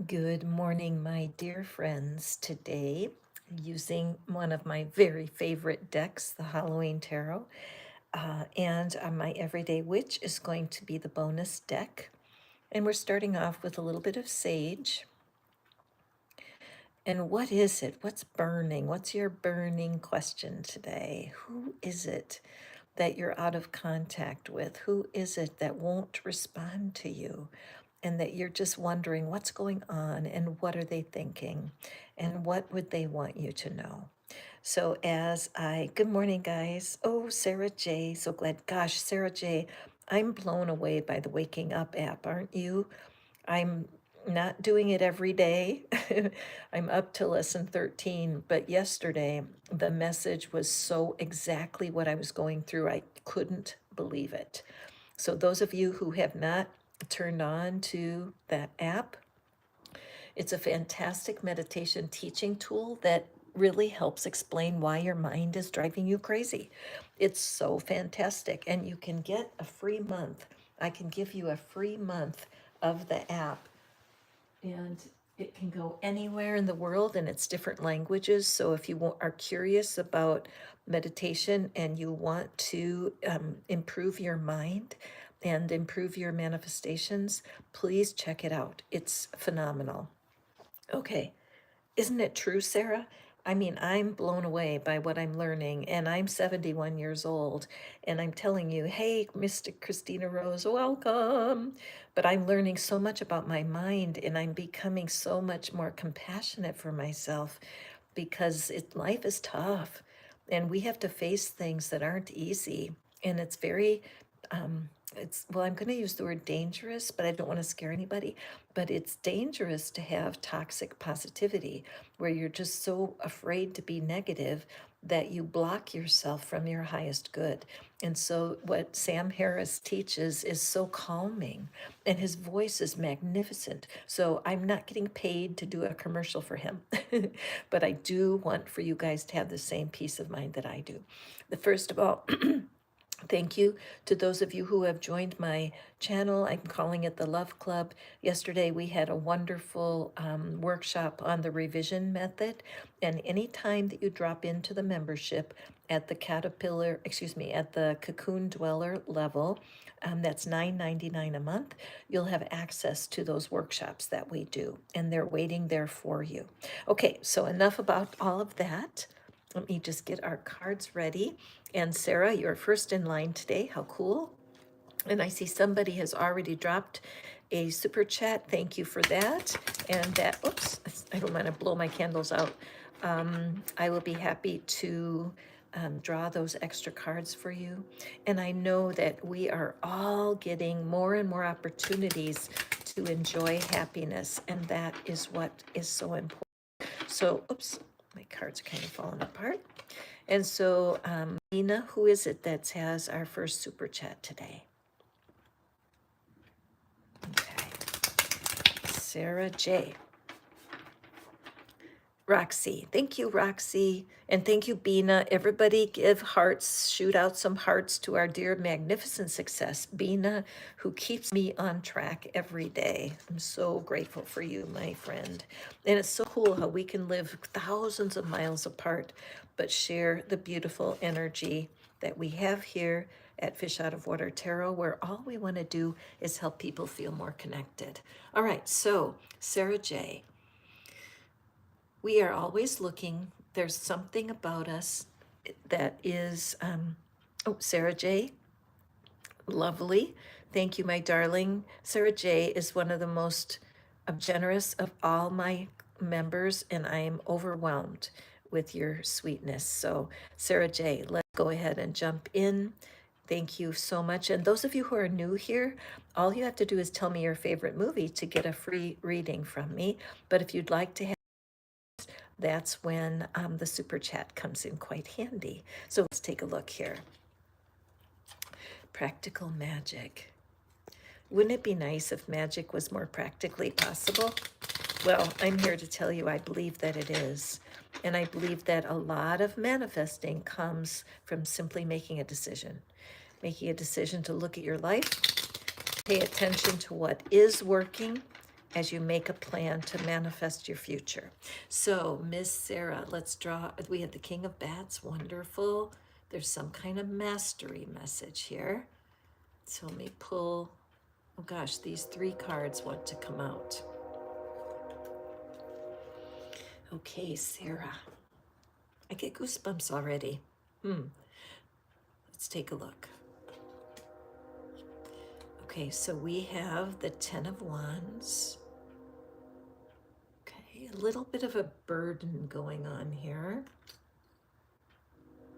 Good morning, my dear friends. Today, using one of my very favorite decks, the Halloween Tarot, and my Everyday Witch is going to be the bonus deck. And we're starting off with a little bit of sage. And what is it? What's burning? What's your burning question today? Who is it that you're out of contact with? Who is it that won't respond to you? And that you're just wondering what's going on and what are they thinking and what would they want you to know. So good morning, guys. Oh, Sarah J, so glad. Gosh, Sarah J, I'm blown away by the Waking Up app, aren't you? I'm not doing it every day. I'm up to lesson 13, but yesterday the message was so exactly what I was going through. I couldn't believe it. So those of you who have not turned on to that app, it's a fantastic meditation teaching tool that really helps explain why your mind is driving you crazy. It's so fantastic. And you can get a free month. I can give you a free month of the app, and it can go anywhere in the world and it's different languages. So if you are curious about meditation and you want to improve your mind and improve your manifestations, please check it out. It's phenomenal. Okay, isn't it true, Sarah? I mean, I'm blown away by what I'm learning, and I'm 71 years old, and I'm telling you, hey, Mr. Christina Rose, welcome. But I'm learning so much about my mind, and I'm becoming so much more compassionate for myself because life is tough, and we have to face things that aren't easy, and it's very well, I'm going to use the word dangerous, but I don't want to scare anybody. But it's dangerous to have toxic positivity where you're just so afraid to be negative that you block yourself from your highest good. And so, what Sam Harris teaches is so calming, and his voice is magnificent. So, I'm not getting paid to do a commercial for him, but I do want for you guys to have the same peace of mind that I do. First of all, thank you to those of you who have joined my channel. I'm calling it the Love Club. Yesterday we had a wonderful workshop on the revision method. And anytime that you drop into the membership at the at the Cocoon Dweller level, that's $9.99 a month, you'll have access to those workshops that we do. And they're waiting there for you. Okay, so enough about all of that. Let me just get our cards ready. And Sarah, you're first in line today. How cool. And I see somebody has already dropped a super chat. Thank you for that. And that, oops, I don't want to blow my candles out. I will be happy to draw those extra cards for you. And I know that we are all getting more and more opportunities to enjoy happiness. And that is what is so important. So, oops, my cards are kind of falling apart. And so, Nina, who is it that has our first super chat today? Okay. Sarah J. Roxy. Thank you, Roxy. And thank you, Bina. Everybody give hearts, shoot out some hearts to our dear magnificent success, Bina, who keeps me on track every day. I'm so grateful for you, my friend. And it's so cool how we can live thousands of miles apart, but share the beautiful energy that we have here at Fish Out of Water Tarot, where all we want to do is help people feel more connected. All right, so Sarah J., we are always looking. There's something about us that is, Sarah J., lovely. Thank you, my darling. Sarah J. is one of the most generous of all my members, and I am overwhelmed with your sweetness. So, Sarah J., let's go ahead and jump in. Thank you so much. And those of you who are new here, all you have to do is tell me your favorite movie to get a free reading from me. But if you'd like to have, that's when the super chat comes in quite handy. So let's take a look here. Practical magic. Wouldn't it be nice if magic was more practically possible? Well, I'm here to tell you I believe that it is. And I believe that a lot of manifesting comes from simply making a decision. Making a decision to look at your life, pay attention to what is working, as you make a plan to manifest your future. So, Miss Sarah, let's draw. We have the King of Bats. Wonderful. There's some kind of mastery message here. So let me pull. Oh gosh, these 3 cards want to come out. Okay, Sarah. I get goosebumps already. Let's take a look. Okay, so we have the 10 of Wands. Okay, a little bit of a burden going on here.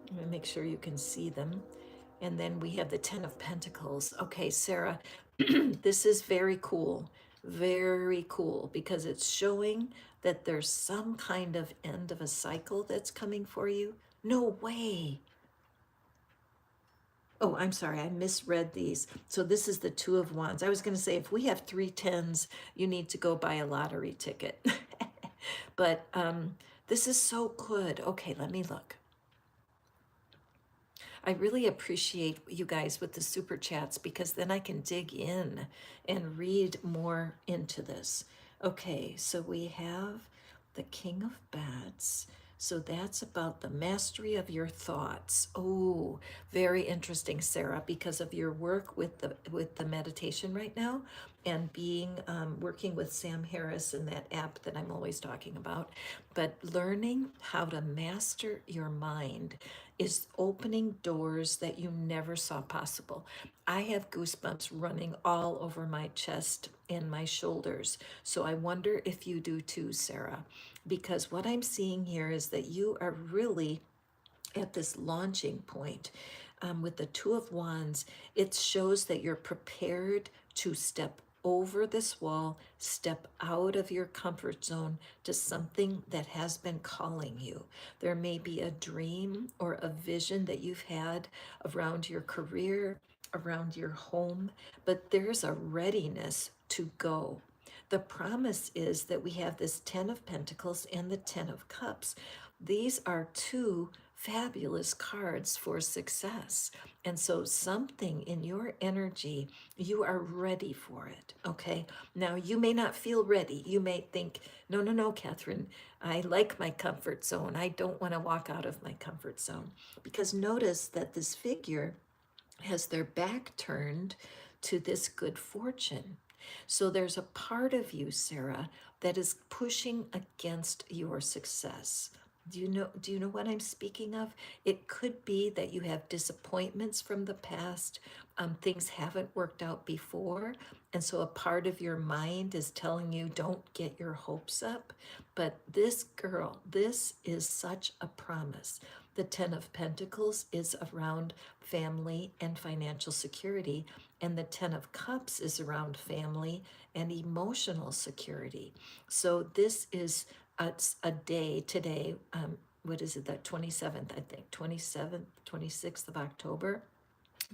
I'm gonna make sure you can see them. And then we have the 10 of Pentacles. Okay, Sarah, this is very cool, because it's showing that there's some kind of end of a cycle that's coming for you. No way. Oh, I'm sorry, I misread these. So this is the 2 of Wands. I was going to say, if we have 3 10s, you need to go buy a lottery ticket. But this is so good. Okay, let me look. I really appreciate you guys with the super chats, because then I can dig in and read more into this. Okay, so we have the King of Bats. So that's about the mastery of your thoughts. Oh, very interesting, Sarah, because of your work with the meditation right now, and being working with Sam Harris and that app that I'm always talking about. But learning how to master your mind is opening doors that you never saw possible. I have goosebumps running all over my chest and my shoulders. So I wonder if you do too, Sarah, because what I'm seeing here is that you are really at this launching point. With the 2 of Wands, it shows that you're prepared to step over this wall, step out of your comfort zone to something that has been calling you. There may be a dream or a vision that you've had around your career, around your home, but there's a readiness to go. The promise is that we have this 10 of Pentacles and the 10 of Cups. These are 2 fabulous cards for success. And so something in your energy, you are ready for it. Okay. Now you may not feel ready. You may think, no, Catherine, I like my comfort zone. I don't want to walk out of my comfort zone. Because notice that this figure has their back turned to this good fortune. So there's a part of you, Sarah, that is pushing against your success. Do you know what I'm speaking of? It could be that you have disappointments from the past. Things haven't worked out before. And so a part of your mind is telling you, don't get your hopes up. But this girl, this is such a promise. The 10 of Pentacles is around family and financial security, and the 10 of Cups is around family and emotional security. So this is a day today. What is it? That 27th, I think, 27th, 26th of October,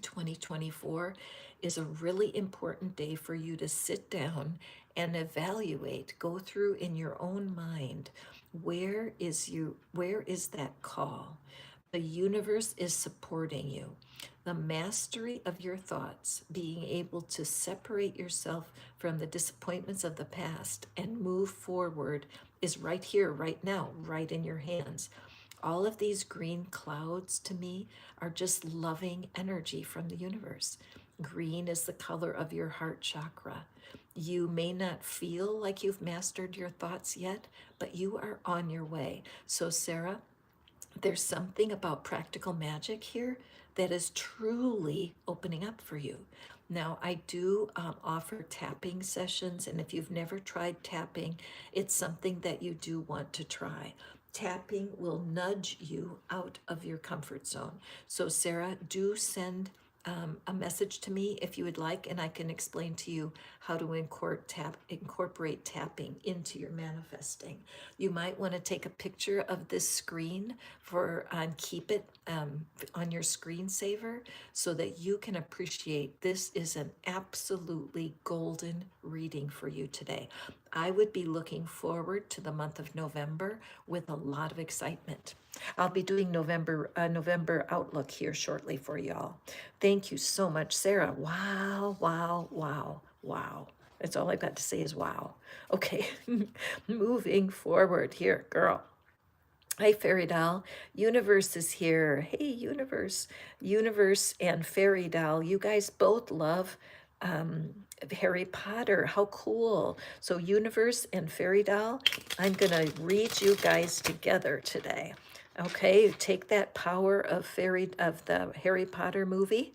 2024 is a really important day for you to sit down and evaluate, go through in your own mind, where is that call? The universe is supporting you. The mastery of your thoughts, being able to separate yourself from the disappointments of the past and move forward, is right here, right now, right in your hands. All of these green clouds to me are just loving energy from the universe. Green is the color of your heart chakra. You may not feel like you've mastered your thoughts yet, but you are on your way. So, Sarah, there's something about practical magic here that is truly opening up for you. Now, I do offer tapping sessions, and if you've never tried tapping, it's something that you do want to try. Tapping will nudge you out of your comfort zone. So, Sarah, do send a message to me if you would like, and I can explain to you how to incorporate tapping into your manifesting. You might want to take a picture of this screen and keep it on your screensaver so that you can appreciate this is an absolutely golden reading for you today. I would be looking forward to the month of November with a lot of excitement. I'll be doing November outlook here shortly for y'all. Thank you so much, Sarah. Wow, wow, wow, wow. That's all I've got to say is wow. Okay, moving forward here, girl. Hi, Fairy Doll. Universe is here. Hey, Universe. Universe and Fairy Doll, you guys both love um, Harry Potter. How cool. So, Universe and Fairy Doll, I'm going to read you guys together today. Okay, take that power of the Harry Potter movie,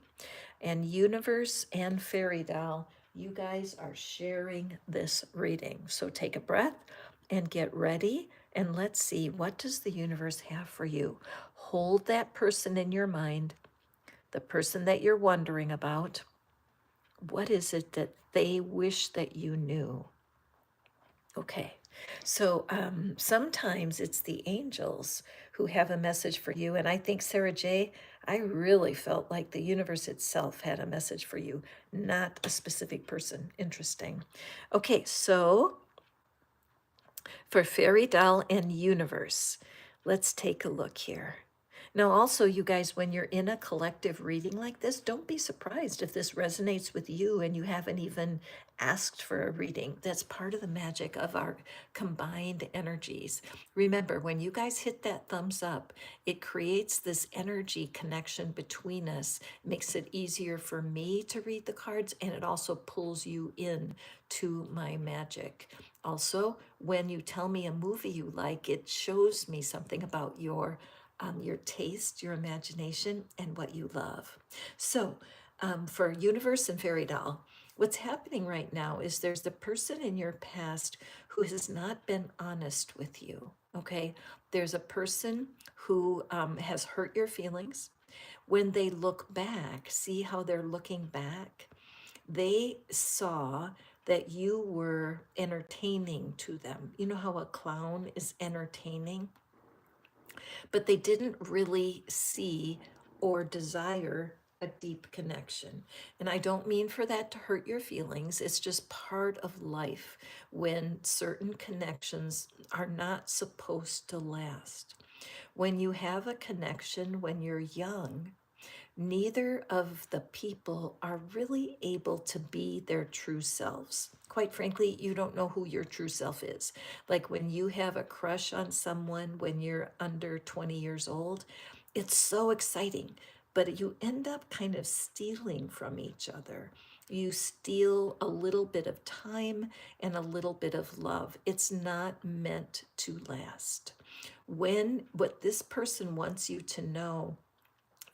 and Universe and Fairy Doll, you guys are sharing this reading. So take a breath and get ready, and let's see, what does the universe have for you? Hold that person in your mind, the person that you're wondering about. What is it that they wish that you knew? Okay, so sometimes it's the angels who have a message for you. And I think, Sarah J., I really felt like the universe itself had a message for you, not a specific person. Interesting. Okay, so for Fairy Doll and Universe, let's take a look here. Now, also, you guys, when you're in a collective reading like this, don't be surprised if this resonates with you and you haven't even asked for a reading. That's part of the magic of our combined energies. Remember, when you guys hit that thumbs up, it creates this energy connection between us, makes it easier for me to read the cards, and it also pulls you in to my magic. Also, when you tell me a movie you like, it shows me something about your taste, your imagination, and what you love. So, for Universe and Fairy Doll, what's happening right now is there's the person in your past who has not been honest with you. Okay, there's a person who has hurt your feelings. When they look back, see how they're looking back? They saw that you were entertaining to them. You know how a clown is entertaining? But they didn't really see or desire a deep connection. And I don't mean for that to hurt your feelings. It's just part of life when certain connections are not supposed to last. When you have a connection when you're young, neither of the people are really able to be their true selves. Quite frankly, you don't know who your true self is. Like when you have a crush on someone when you're under 20 years old, it's so exciting, but you end up kind of stealing from each other. You steal a little bit of time and a little bit of love. It's not meant to last. When what this person wants you to know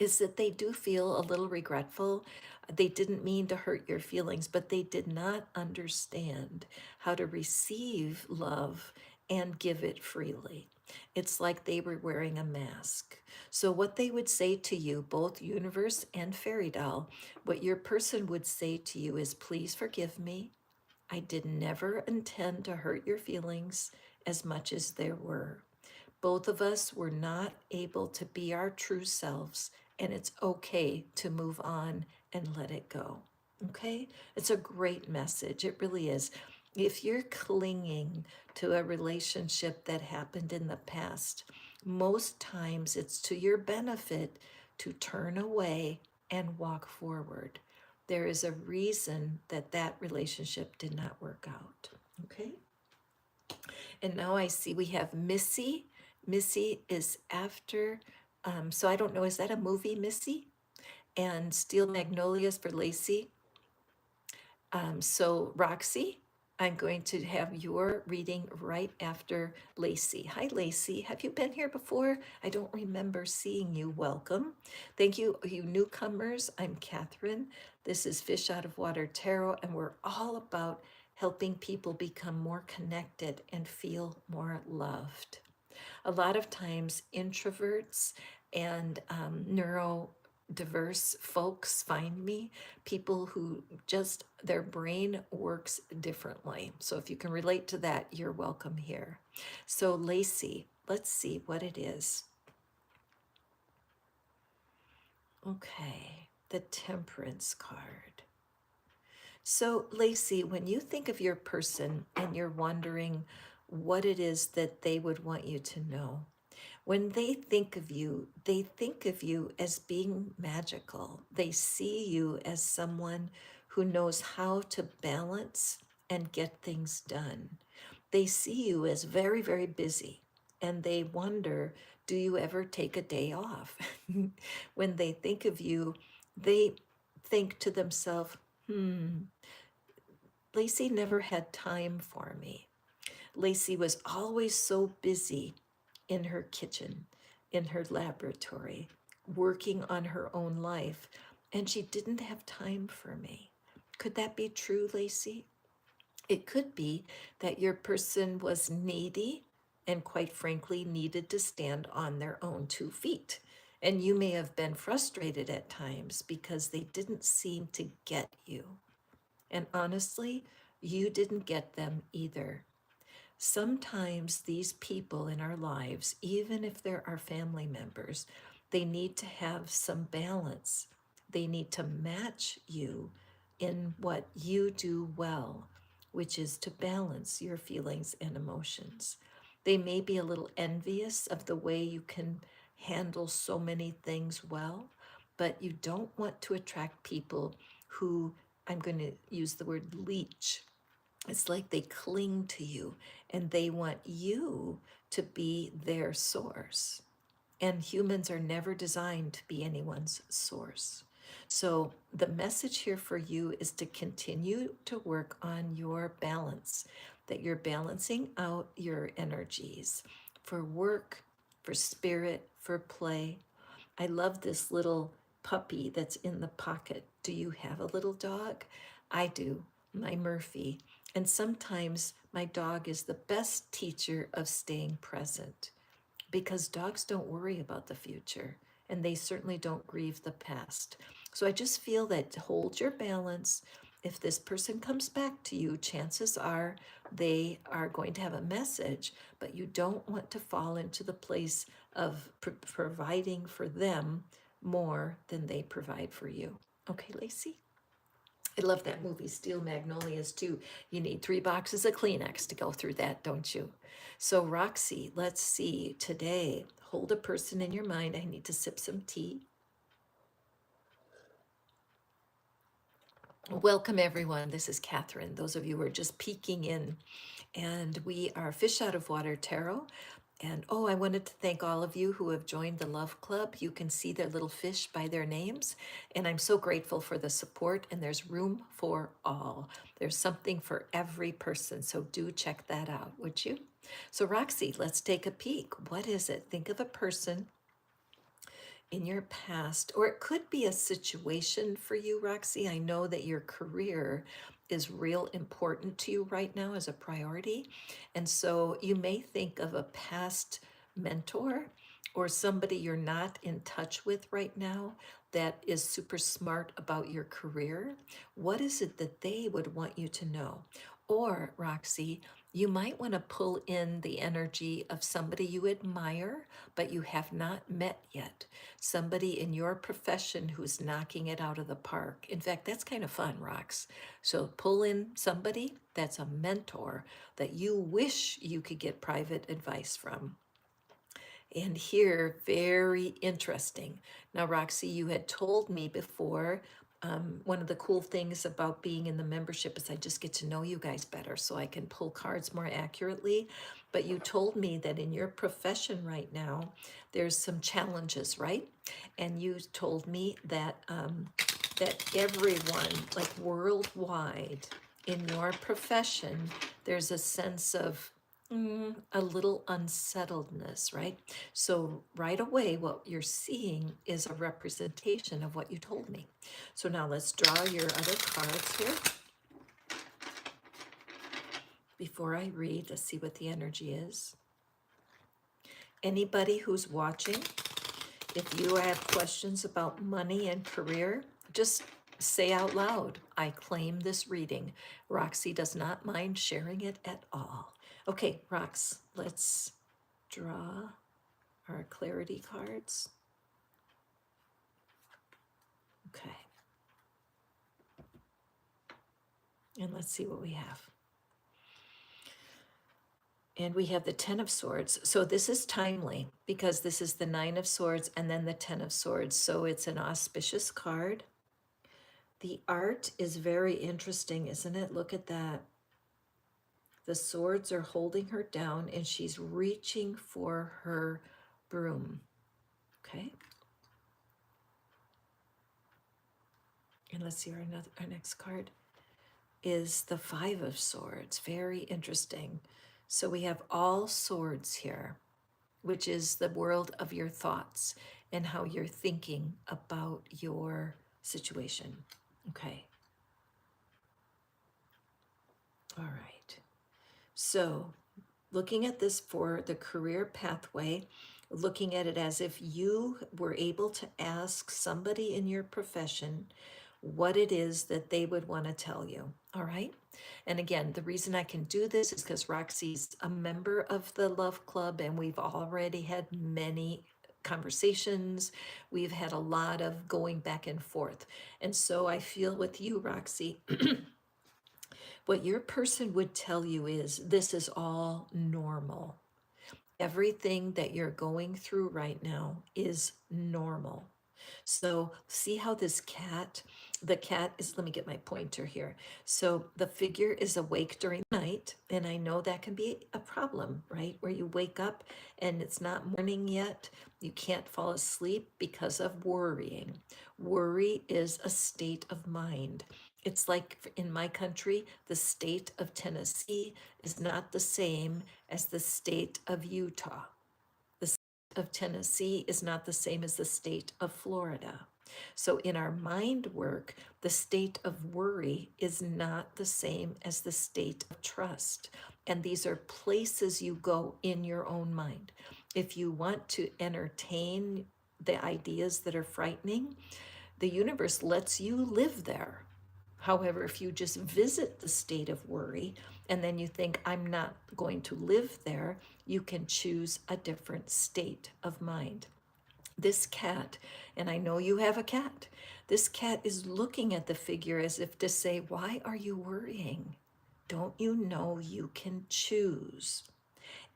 is that they do feel a little regretful. They didn't mean to hurt your feelings, but they did not understand how to receive love and give it freely. It's like they were wearing a mask. So, what they would say to you, both Universe and Fairy Doll, what your person would say to you is, please forgive me. I did never intend to hurt your feelings as much as there were. Both of us were not able to be our true selves, and it's okay to move on and let it go. Okay? It's a great message. It really is. If you're clinging to a relationship that happened in the past, most times it's to your benefit to turn away and walk forward. There is a reason that that relationship did not work out. Okay? And now I see we have Missy. Missy is after, so I don't know, is that a movie, Missy? And Steel Magnolias for Lacy. So Roxy, I'm going to have your reading right after Lacy. Hi, Lacy. Have you been here before? I don't remember seeing you. Welcome. Thank you, you newcomers. I'm Catherine. This is Fish Out of Water Tarot, and we're all about helping people become more connected and feel more loved. A lot of times, introverts and neurodiverse folks find me, people who just their brain works differently. So, if you can relate to that, you're welcome here. So, Lacy, let's see what it is. Okay, the Temperance card. So, Lacy, when you think of your person and you're wondering what it is that they would want you to know, when they think of you as being magical. They see you as someone who knows how to balance and get things done. They see you as very, very busy, and they wonder, do you ever take a day off? When they think of you, they think to themselves, Lacy never had time for me. Lacy was always so busy in her kitchen, in her laboratory, working on her own life, and she didn't have time for me. Could that be true, Lacy? It could be that your person was needy and, quite frankly, needed to stand on their own 2 feet. And you may have been frustrated at times because they didn't seem to get you. And honestly, you didn't get them either. Sometimes these people in our lives, even if they're our family members, they need to have some balance. They need to match you in what you do well, which is to balance your feelings and emotions. They may be a little envious of the way you can handle so many things well, but you don't want to attract people who, I'm going to use the word leech. It's like they cling to you and they want you to be their source. And humans are never designed to be anyone's source. So the message here for you is to continue to work on your balance, that you're balancing out your energies for work, for spirit, for play. I love this little puppy that's in the pocket. Do you have a little dog? I do, my Murphy. And sometimes my dog is the best teacher of staying present because dogs don't worry about the future and they certainly don't grieve the past. So I just feel that hold your balance. If this person comes back to you, chances are they are going to have a message, but you don't want to fall into the place of providing for them more than they provide for you. Okay, Lacy? I love that movie, Steel Magnolias, too. You need 3 boxes of Kleenex to go through that, don't you? So, Roxy, let's see. Today, hold a person in your mind. I need to sip some tea. Welcome, everyone. This is Catherine. Those of you who are just peeking in, and we are Fish Out of Water Tarot. And oh, I wanted to thank all of you who have joined the Love Club. You can see their little fish by their names. And I'm so grateful for the support, and there's room for all. There's something for every person. So do check that out, would you? So, Roxy, let's take a peek. What is it? Think of a person in your past, or it could be a situation for you, Roxy. I know that your career is real important to you right now as a priority. And so you may think of a past mentor or somebody you're not in touch with right now that is super smart about your career. What is it that they would want you to know? Or, Roxy, you might want to pull in the energy of somebody you admire, but you have not met yet. Somebody in your profession who's knocking it out of the park. In fact, that's kind of fun, Rox. So pull in somebody that's a mentor that you wish you could get private advice from. And here, very interesting. Now, Roxy, you had told me before, one of the cool things about being in the membership is I just get to know you guys better so I can pull cards more accurately. But you told me that in your profession right now, there's some challenges, right? And you told me that that everyone, like worldwide, in your profession, there's a sense of a little unsettledness, right? So right away, what you're seeing is a representation of what you told me. So now let's draw your other cards here. Before I read, let's see what the energy is. Anybody who's watching, if you have questions about money and career, just say out loud, I claim this reading. Roxy does not mind sharing it at all. Okay, Rox, let's draw our clarity cards. Okay. And let's see what we have. And we have the 10 of Swords. So this is timely because this is the 9 of Swords and then the 10 of Swords. So it's an auspicious card. The art is very interesting, isn't it? Look at that. The swords are holding her down and she's reaching for her broom. Okay. And let's see, our next card is the Five of Swords. Very interesting. So we have all swords here, which is the world of your thoughts and how you're thinking about your situation. Okay. All right. So looking at this for the career pathway, looking at it as if you were able to ask somebody in your profession what it is that they would want to tell you. All right. And again, the reason I can do this is because Roxy's a member of the Love Club and we've already had many conversations. We've had a lot of going back and forth. And so I feel with you, Roxy, what your person would tell you is this is all normal. Everything that you're going through right now is normal. So see how this cat, the cat is, let me get my pointer here. So the figure is awake during the night, and I know that can be a problem, right? Where you wake up and it's not morning yet, you can't fall asleep because of worrying. Worry is a state of mind. It's like in my country, the state of Tennessee is not the same as the state of Utah. The state of Tennessee is not the same as the state of Florida. So in our mind work, the state of worry is not the same as the state of trust. And these are places you go in your own mind. If you want to entertain the ideas that are frightening, the universe lets you live there. However, if you just visit the state of worry and then you think, I'm not going to live there, you can choose a different state of mind. This cat, and I know you have a cat, this cat is looking at the figure as if to say, why are you worrying? Don't you know you can choose?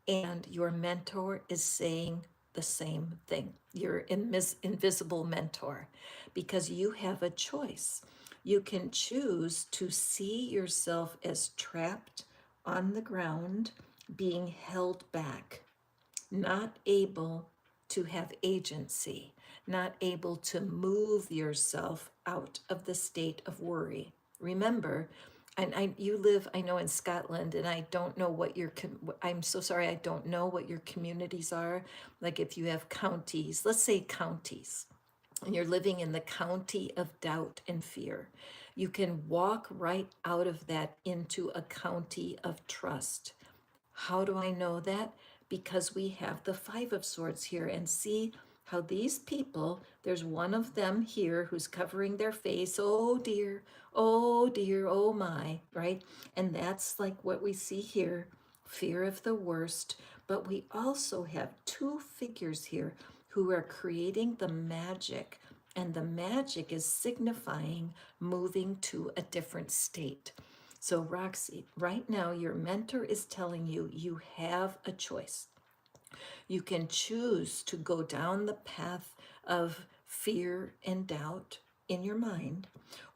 And your mentor is saying the same thing. Your invisible mentor, because you have a choice. You can choose to see yourself as trapped on the ground, being held back, not able to have agency, not able to move yourself out of the state of worry. Remember, and you live, I know, in Scotland, and I don't know what I'm so sorry, I don't know what your communities are. Like if you have counties, let's say counties, and you're living in the county of doubt and fear, you can walk right out of that into a county of trust. How do I know that? Because we have the Five of Swords here, and see how these people, there's one of them here who's covering their face. Oh dear, oh dear, oh my, right? And that's like what we see here, fear of the worst. But we also have two figures here who are creating the magic, and the magic is signifying moving to a different state. So, Roxy, right now, your mentor is telling you you have a choice. You can choose to go down the path of fear and doubt in your mind,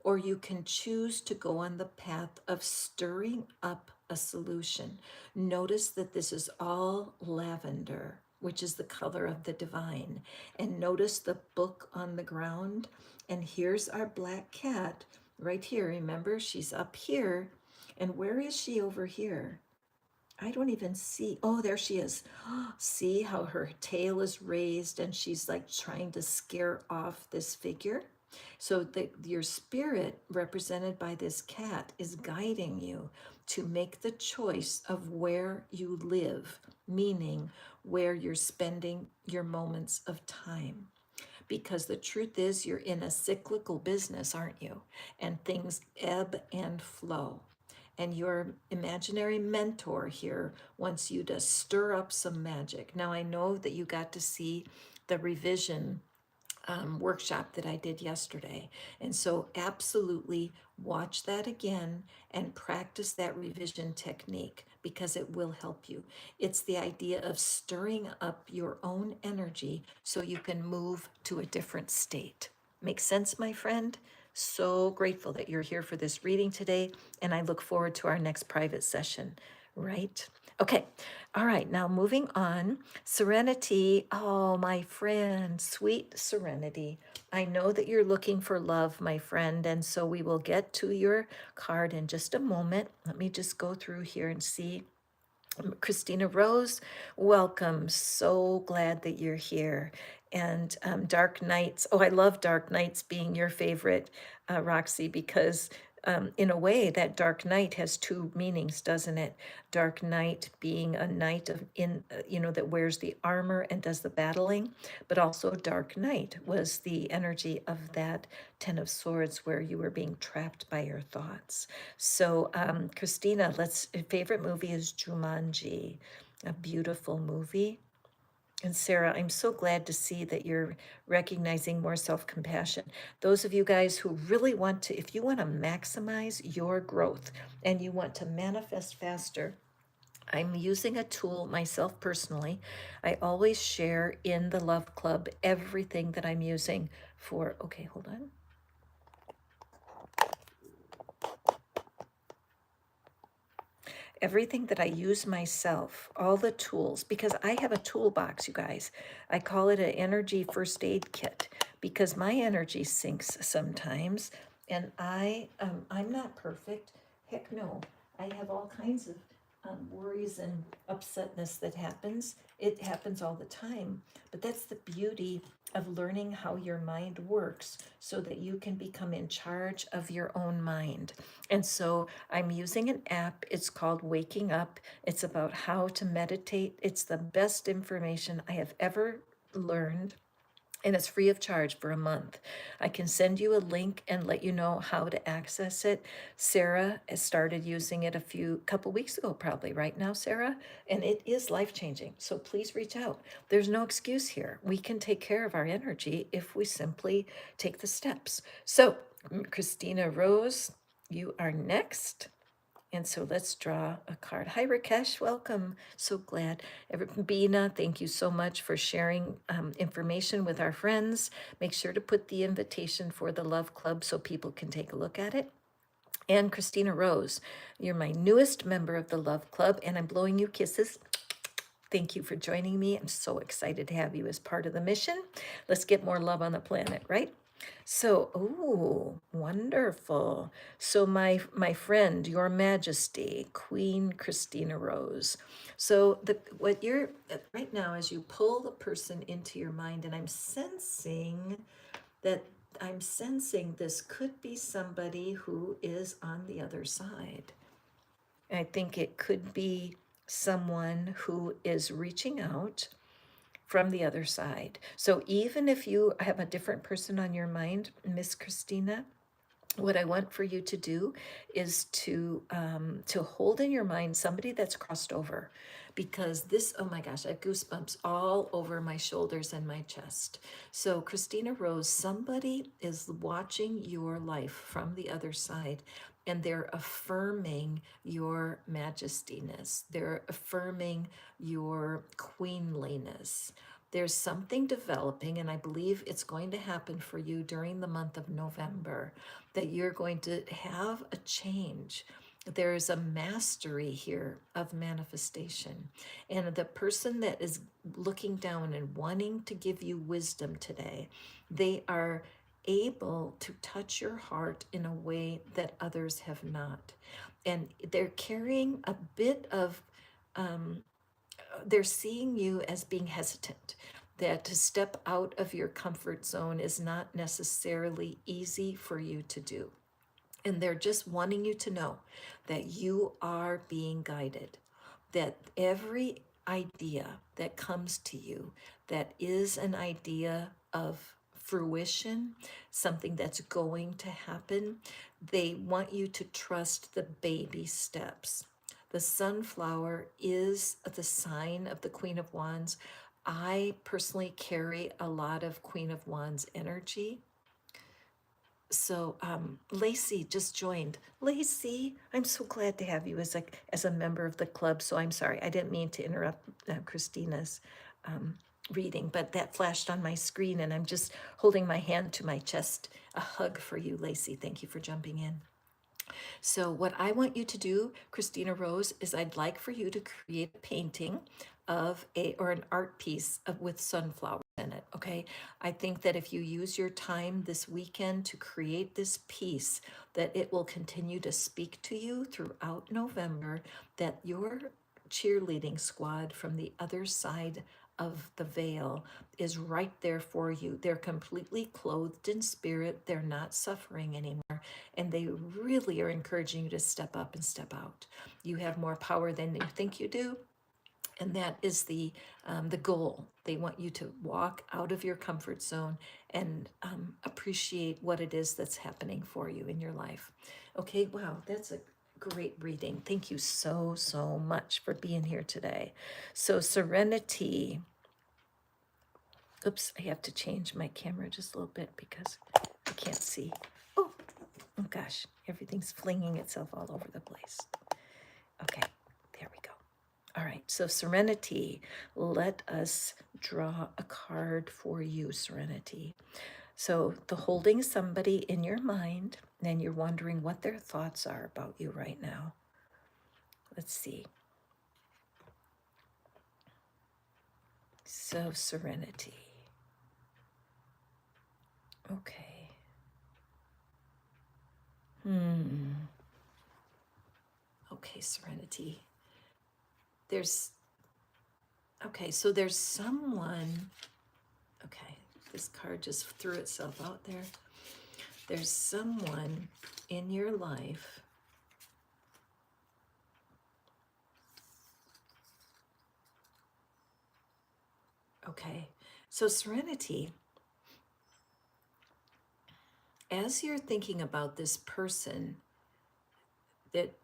or you can choose to go on the path of stirring up a solution. Notice that this is all lavender, which is the color of the divine. And notice the book on the ground. And here's our black cat right here. Remember, she's up here. And where is she over here? I don't even see. Oh, there she is. See how her tail is raised and she's like trying to scare off this figure? So your spirit, represented by this cat, is guiding you to make the choice of where you live, meaning where you're spending your moments of time. Because the truth is, you're in a cyclical business, aren't you? And things ebb and flow. And your imaginary mentor here wants you to stir up some magic. Now, I know that you got to see the revision workshop that I did yesterday. And so absolutely watch that again and practice that revision technique, because it will help you. It's the idea of stirring up your own energy so you can move to a different state. Make sense, my friend? So grateful that you're here for this reading today, and I look forward to our next private session. right? Okay. All right. Now moving on. Serenity. Oh, my friend, sweet Serenity. I know that you're looking for love, my friend. And so we will get to your card in just a moment. Let me just go through here and see. Christina Rose, welcome. So glad that you're here. And Dark Nights. Oh, I love Dark Nights being your favorite, Roxy, because in a way that Dark Night has two meanings, doesn't it? Dark Knight being a knight of that wears the armor and does the battling, but also Dark Night was the energy of that Ten of Swords where you were being trapped by your thoughts. So, Christina, favorite movie is Jumanji, a beautiful movie. And Sarah, I'm so glad to see that you're recognizing more self compassion. Those of you guys who really want to, if you want to maximize your growth and you want to manifest faster, I'm using a tool myself personally. I always share in the Love Club everything that I'm using for, okay, hold on. Everything that I use myself, all the tools, because I have a toolbox, you guys. I call it an energy first aid kit because my energy sinks sometimes, and I'm not perfect. Heck no, I have all kinds of worries and upsetness that happens. It happens all the time, but that's the beauty of learning how your mind works so that you can become in charge of your own mind. And so I'm using an app. It's called Waking Up. It's about how to meditate. It's the best information I have ever learned, and it's free of charge for a month. I can send you a link and let you know how to access it. Sarah has started using it couple weeks ago, probably right now, Sarah, and it is life changing. So please reach out. There's no excuse here. We can take care of our energy if we simply take the steps. So, Christina Rose, you are next. And so let's draw a card. Hi, Rakesh. Welcome. So glad. Bina, thank you so much for sharing information with our friends. Make sure to put the invitation for the Love Club so people can take a look at it. And Christina Rose, you're my newest member of the Love Club, and I'm blowing you kisses. Thank you for joining me. I'm so excited to have you as part of the mission. Let's get more love on the planet, right? So, oh, wonderful. So my friend, Your Majesty, Queen Christina Rose. So the what you're right now as you pull the person into your mind, and that I'm sensing this could be somebody who is on the other side. I think it could be someone who is reaching out from the other side. So even if you have a different person on your mind, Miss Christina, what I want for you to do is to hold in your mind somebody that's crossed over, because this, oh my gosh, I have goosebumps all over my shoulders and my chest. So Christina Rose, somebody is watching your life from the other side, and they're affirming your majestiness. They're affirming your queenliness. There's something developing, and I believe it's going to happen for you during the month of November, that you're going to have a change. There is a mastery here of manifestation. And the person that is looking down and wanting to give you wisdom today, they are able to touch your heart in a way that others have not. And they're carrying a bit of, they're seeing you as being hesitant, that to step out of your comfort zone is not necessarily easy for you to do. And they're just wanting you to know that you are being guided, that every idea that comes to you that is an idea of fruition, something that's going to happen, they want you to trust the baby steps. The sunflower is the sign of the Queen of Wands. I personally carry a lot of Queen of Wands energy. So Lacy just joined. Lacy, I'm so glad to have you as a member of the club. So I'm sorry, I didn't mean to interrupt Christina's reading, but that flashed on my screen, and I'm just holding my hand to my chest. A hug for you, Lacy. Thank you for jumping in. So what I want you to do, Christina Rose, is I'd like for you to create a painting of a or an art piece with sunflowers in it. Okay. I think that if you use your time this weekend to create this piece, that it will continue to speak to you throughout November, that your cheerleading squad from the other side of the veil is right there for you. They're completely clothed in spirit. They're not suffering anymore. And they really are encouraging you to step up and step out. You have more power than you think you do, and that is the goal. They want you to walk out of your comfort zone and appreciate what it is that's happening for you in your life. Okay, wow, that's a great reading. Thank you so much for being here today. So Serenity. Oops, I have to change my camera just a little bit because I can't see. Oh, oh gosh, everything's flinging itself all over the place. Okay, there we go. All right, so Serenity, let us draw a card for you, Serenity. So the holding somebody in your mind, and you're wondering what their thoughts are about you right now. Let's see. So Serenity. Okay. Okay, Serenity. So there's someone, okay, this card just threw itself out there. There's someone in your life Okay, so Serenity, as you're thinking about this person, that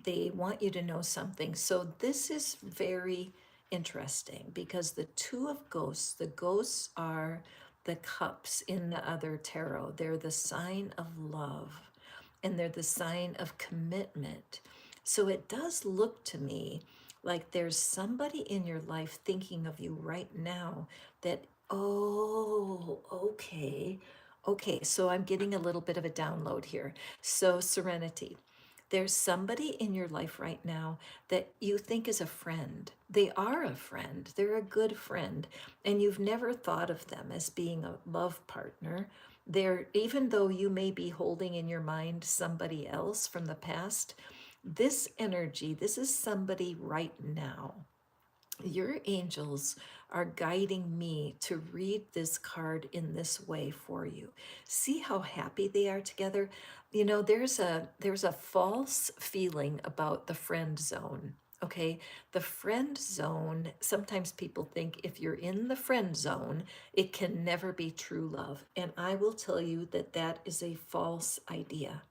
they want you to know something. So this is very interesting because the Two of Ghosts, the ghosts are the cups in the other tarot. They're the sign of love and they're the sign of commitment. So it does look to me like there's somebody in your life thinking of you right now that, oh, okay. Okay, so I'm getting a little bit of a download here. So, Serenity, there's somebody in your life right now that you think is a friend. They are a friend, they're a good friend, and you've never thought of them as being a love partner. They're, even though you may be holding in your mind somebody else from the past, this energy, this is somebody right now. Your angels are guiding me to read this card in this way for you. See how happy they are together. You know, there's a false feeling about the friend zone. Okay, the friend zone, sometimes people think if you're in the friend zone, it can never be true love. And I will tell you that that is a false idea.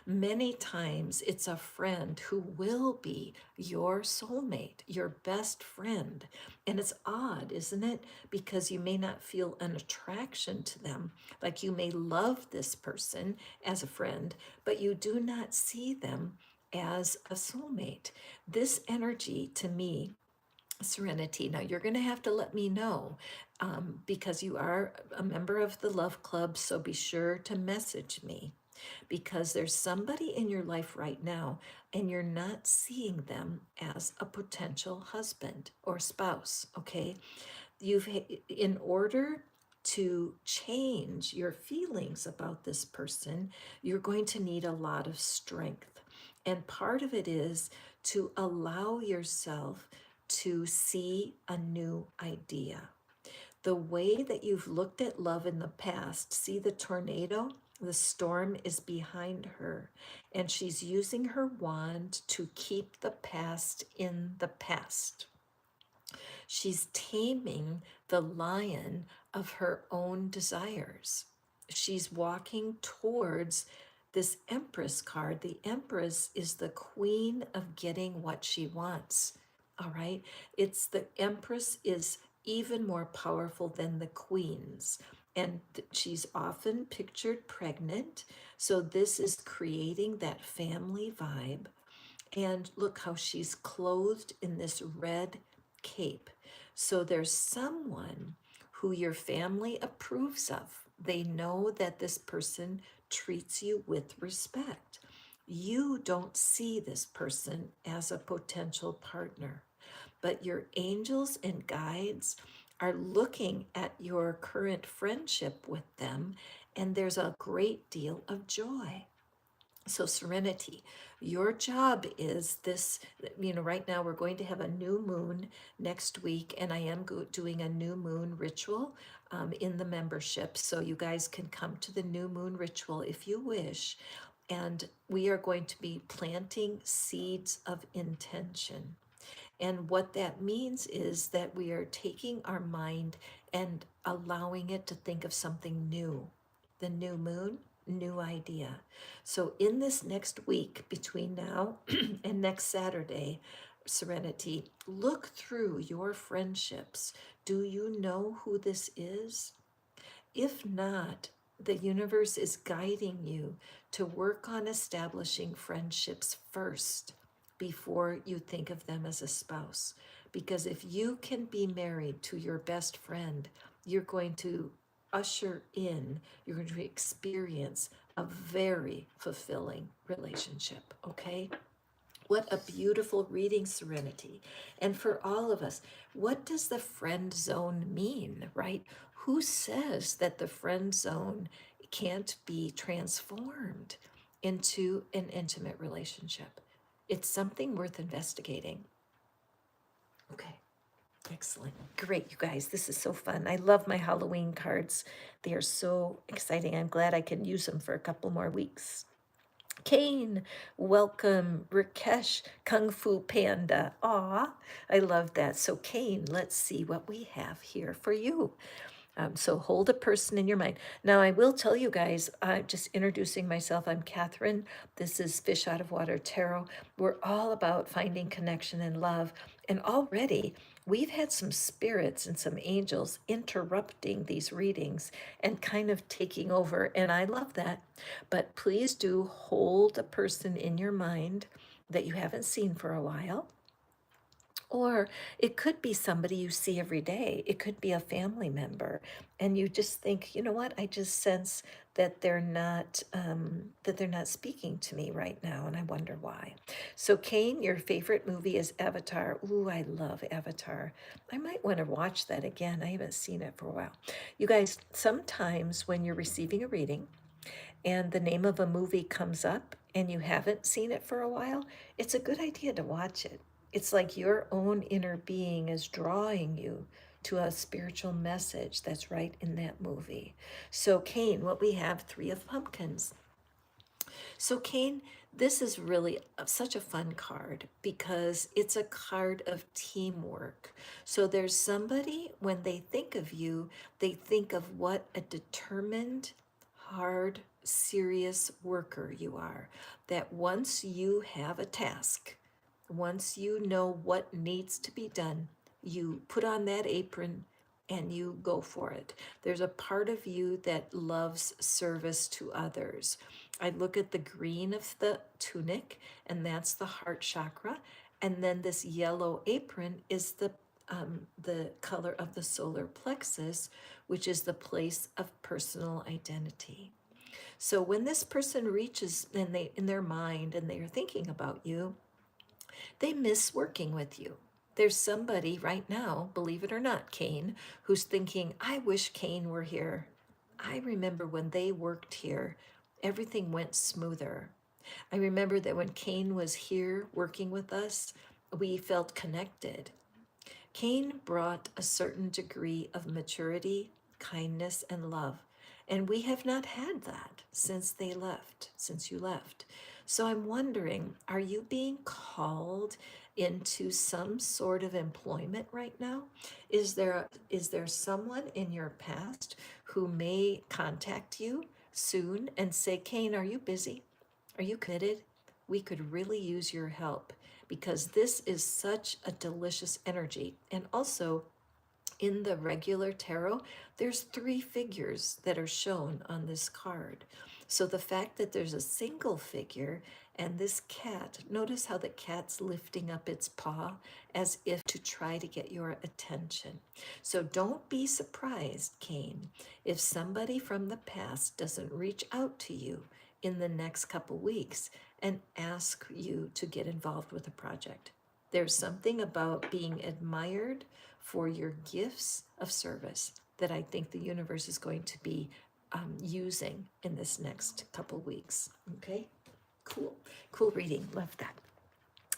Many times it's a friend who will be your soulmate, your best friend. And it's odd, isn't it? Because you may not feel an attraction to them. Like you may love this person as a friend, but you do not see them as a soulmate. This energy to me, Serenity. Now, you're going to have to let me know because you are a member of the Love Club, so be sure to message me because there's somebody in your life right now and you're not seeing them as a potential husband or spouse, okay? In order to change your feelings about this person, you're going to need a lot of strength. And part of it is to allow yourself to see a new idea. The way that you've looked at love in the past, see the tornado? The storm is behind her, and she's using her wand to keep the past in the past. She's taming the lion of her own desires. She's walking towards this Empress card. The Empress is the queen of getting what she wants. All right. It's the Empress is even more powerful than the queens. And she's often pictured pregnant. So this is creating that family vibe. And look how she's clothed in this red cape. So there's someone who your family approves of. They know that this person treats you with respect. You don't see this person as a potential partner, but your angels and guides are looking at your current friendship with them, and there's a great deal of joy. So, Serenity, your job is this. Right now we're going to have a new moon next week, and I am doing a new moon ritual in the membership. So, you guys can come to the new moon ritual if you wish. And we are going to be planting seeds of intention. And what that means is that we are taking our mind and allowing it to think of something new. The new moon, new idea. So, in this next week between now and next Saturday, Serenity, look through your friendships. Do you know who this is? If not, the universe is guiding you to work on establishing friendships first before you think of them as a spouse. Because if you can be married to your best friend, you're going to you're going to experience a very fulfilling relationship, okay? What a beautiful reading, Serenity. And for all of us, what does the friend zone mean, right? Who says that the friend zone can't be transformed into an intimate relationship? It's something worth investigating. Okay, excellent. Great, you guys. This is so fun. I love my Halloween cards. They are so exciting. I'm glad I can use them for a couple more weeks. Kane, welcome. Rakesh, Kung Fu Panda. Aw, I love that. So, Kane, let's see what we have here for you. So hold a person in your mind. Now, I will tell you guys, just introducing myself, I'm Catherine. This is Fish Out of Water Tarot. We're all about finding connection and love. And already, we've had some spirits and some angels interrupting these readings and kind of taking over. And I love that. But please do hold a person in your mind that you haven't seen for a while. Or it could be somebody you see every day. It could be a family member, and you just think, you know what? I just sense that they're not speaking to me right now, and I wonder why. So, Kane, your favorite movie is Avatar. Ooh, I love Avatar. I might want to watch that again. I haven't seen it for a while. You guys, sometimes when you're receiving a reading, and the name of a movie comes up and you haven't seen it for a while, it's a good idea to watch it. It's like your own inner being is drawing you to a spiritual message that's right in that movie. So, Kane, what we have, Three of Pumpkins. So, Kane, this is really such a fun card because it's a card of teamwork. So, there's somebody, when they think of you, they think of what a determined, hard, serious worker you are. That once you have a task, once you know what needs to be done, you put on that apron and you go for it. There's a part of you that loves service to others. I look at the green of the tunic, and that's the heart chakra. And then this yellow apron is the color of the solar plexus, which is the place of personal identity. So when this person reaches and they in their mind and they are thinking about you, they miss working with you. There's somebody right now, believe it or not, Kane, who's thinking, I wish Kane were here. I remember when they worked here, everything went smoother. I remember that when Kane was here working with us, we felt connected. Kane brought a certain degree of maturity, kindness, and love. And we have not had that since you left. So I'm wondering, are you being called into some sort of employment right now? Is there someone in your past who may contact you soon and say, Kane, are you busy? Are you committed? We could really use your help because this is such a delicious energy. And also, in the regular tarot, there's three figures that are shown on this card. So the fact that there's a single figure and this cat, notice how the cat's lifting up its paw as if to try to get your attention. So don't be surprised, Kane, if somebody from the past doesn't reach out to you in the next couple weeks and ask you to get involved with a project. There's something about being admired for your gifts of service that I think the universe is going to be using in this next couple weeks. Okay, cool. Cool reading. Love that.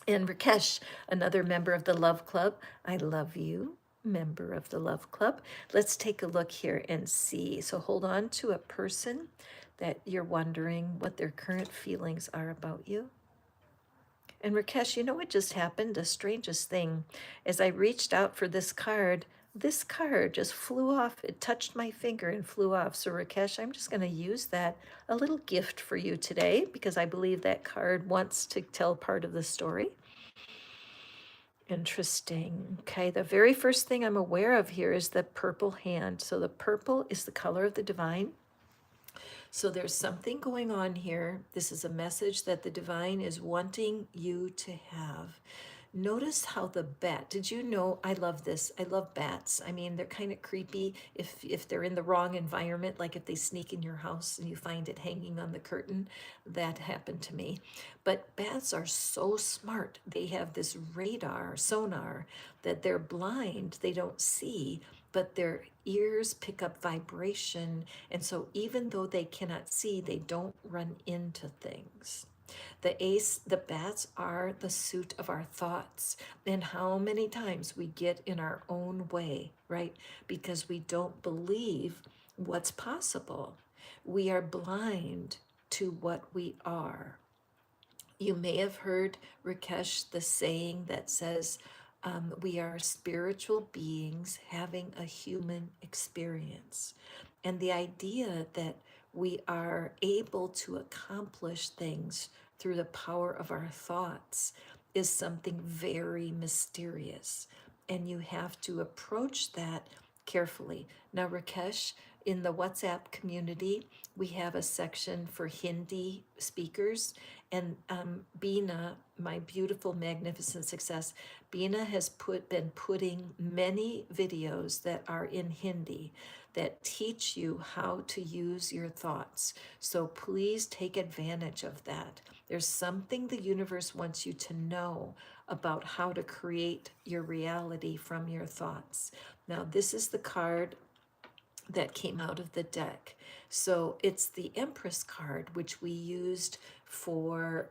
And Rakesh, another member of the Love Club. I love you, member of the Love Club. Let's take a look here and see. So hold on to a person that you're wondering what their current feelings are about you. And Rakesh, you know what just happened? The strangest thing. As I reached out for this card just flew off. It touched my finger and flew off. So Rakesh, I'm just going to use that, a little gift for you today, because I believe that card wants to tell part of the story. Interesting. Okay, the very first thing I'm aware of here is the purple hand. So the purple is the color of the divine. So there's something going on here. This is a message that the divine is wanting you to have. Notice how the bat, did you know, I love this. I love bats. I mean, they're kind of creepy if they're in the wrong environment, like if they sneak in your house and you find it hanging on the curtain. That happened to me. But bats are so smart. They have this radar, sonar, that they're blind, they don't see, but their ears pick up vibration. And so even though they cannot see, they don't run into things. The bats are the suit of our thoughts. And how many times we get in our own way, right? Because we don't believe what's possible. We are blind to what we are. You may have heard, Rakesh, the saying that says, we are spiritual beings having a human experience. And the idea that we are able to accomplish things through the power of our thoughts is something very mysterious. And you have to approach that carefully. Now, Rakesh, in the WhatsApp community, we have a section for Hindi speakers. And Bina, my beautiful, magnificent success, Bina has been putting many videos that are in Hindi that teach you how to use your thoughts. So please take advantage of that. There's something the universe wants you to know about how to create your reality from your thoughts. Now, this is the card that came out of the deck. So it's the Empress card, which we used for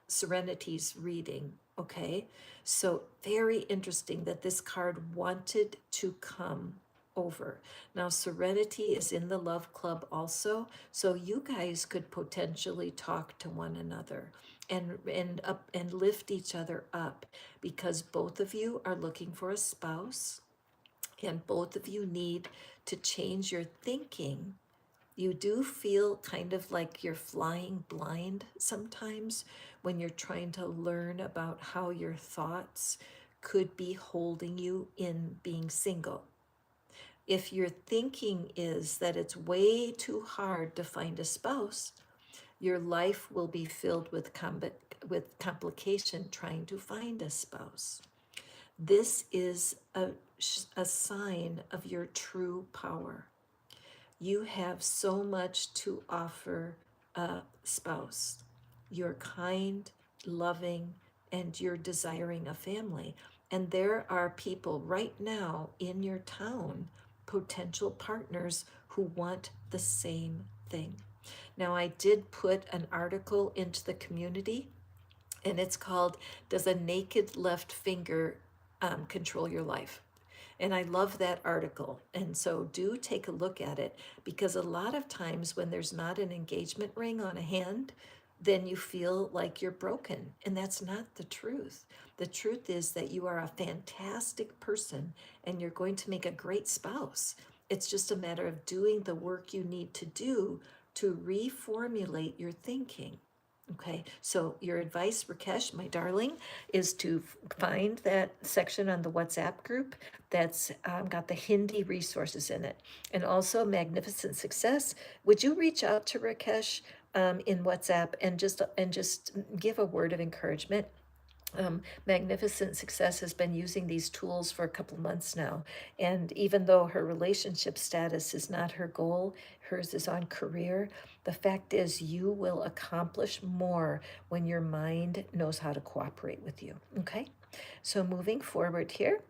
Serenity's reading. Okay, so very interesting that this card wanted to come over. Now, Serenity is in the Love Club also, so you guys could potentially talk to one another and up and lift each other up, because both of you are looking for a spouse and both of you need to change your thinking. You do feel kind of like you're flying blind sometimes when you're trying to learn about how your thoughts could be holding you in being single. If your thinking is that it's way too hard to find a spouse, your life will be filled with complication trying to find a spouse. This is a sign of your true power. You have so much to offer a spouse. You're kind, loving, and you're desiring a family. And there are people right now in your town, potential partners, who want the same thing. Now, I did put an article into the community, and it's called, Does a Naked Left Finger Control Your Life? And I love that article. And so do take a look at it, because a lot of times when there's not an engagement ring on a hand, then you feel like you're broken. And that's not the truth. The truth is that you are a fantastic person and you're going to make a great spouse. It's just a matter of doing the work you need to do to reformulate your thinking. Okay, so your advice, Rakesh, my darling, is to find that section on the WhatsApp group that's got the Hindi resources in it. And also Magnificent Success. Would you reach out to Rakesh in WhatsApp and just give a word of encouragement? Magnificent Success has been using these tools for a couple months now. And even though her relationship status is not her goal, hers is on career, the fact is you will accomplish more when your mind knows how to cooperate with you. Okay? So moving forward here,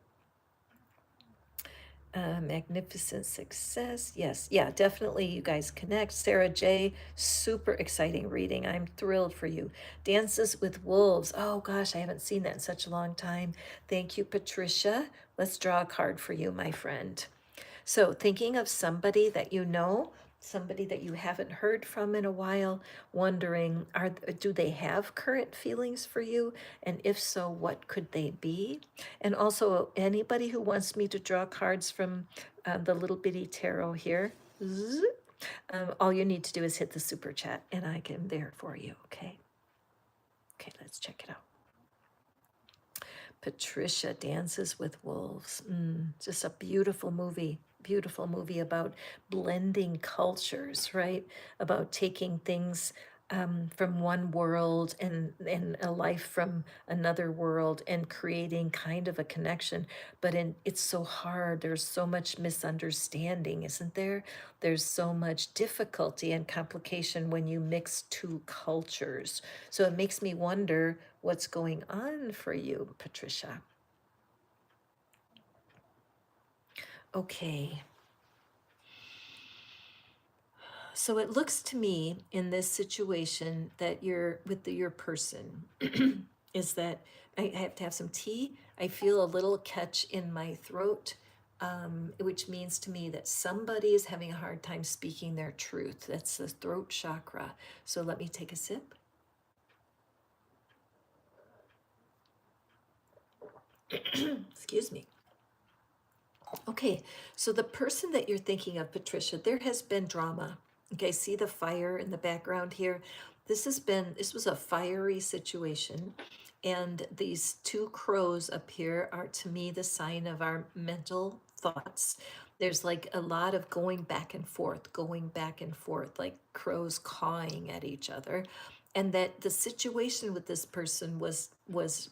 Magnificent Success. Yes, yeah, definitely you guys connect. Sarah J, super exciting reading. I'm thrilled for you. Dances with Wolves. Oh gosh, I haven't seen that in such a long time. Thank you, Patricia. Let's draw a card for you, my friend. So, thinking of somebody that you know, somebody that you haven't heard from in a while, wondering, do they have current feelings for you? And if so, what could they be? And also, anybody who wants me to draw cards from the little bitty tarot here, all you need to do is hit the super chat and I am there for you, okay? Okay, let's check it out. Patricia Dances with Wolves. Just a beautiful movie about blending cultures, right? About taking things from one world and a life from another world and creating kind of a connection. But it's so hard. There's so much misunderstanding, isn't there? There's so much difficulty and complication when you mix two cultures. So it makes me wonder what's going on for you, Patricia. Okay. So it looks to me in this situation that you're with your person is that I have to have some tea. I feel a little catch in my throat, which means to me that somebody is having a hard time speaking their truth. That's the throat chakra. So let me take a sip. Excuse me. Okay, so the person that you're thinking of, Patricia, there has been drama. Okay, see the fire in the background here? This was a fiery situation. And these two crows up here are to me the sign of our mental thoughts. There's like a lot of going back and forth, like crows cawing at each other. And that the situation with this person was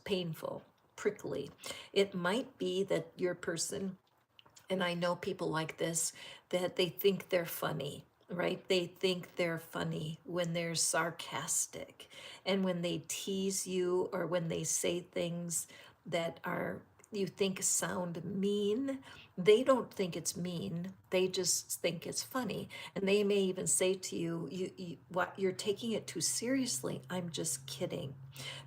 painful, prickly. It might be that your person, and I know people like this, that they think they're funny, right? They think they're funny when they're sarcastic and when they tease you or when they say things that are you think sound mean. They don't think it's mean, they just think it's funny. And they may even say to you, what, you're taking it too seriously. I'm just kidding.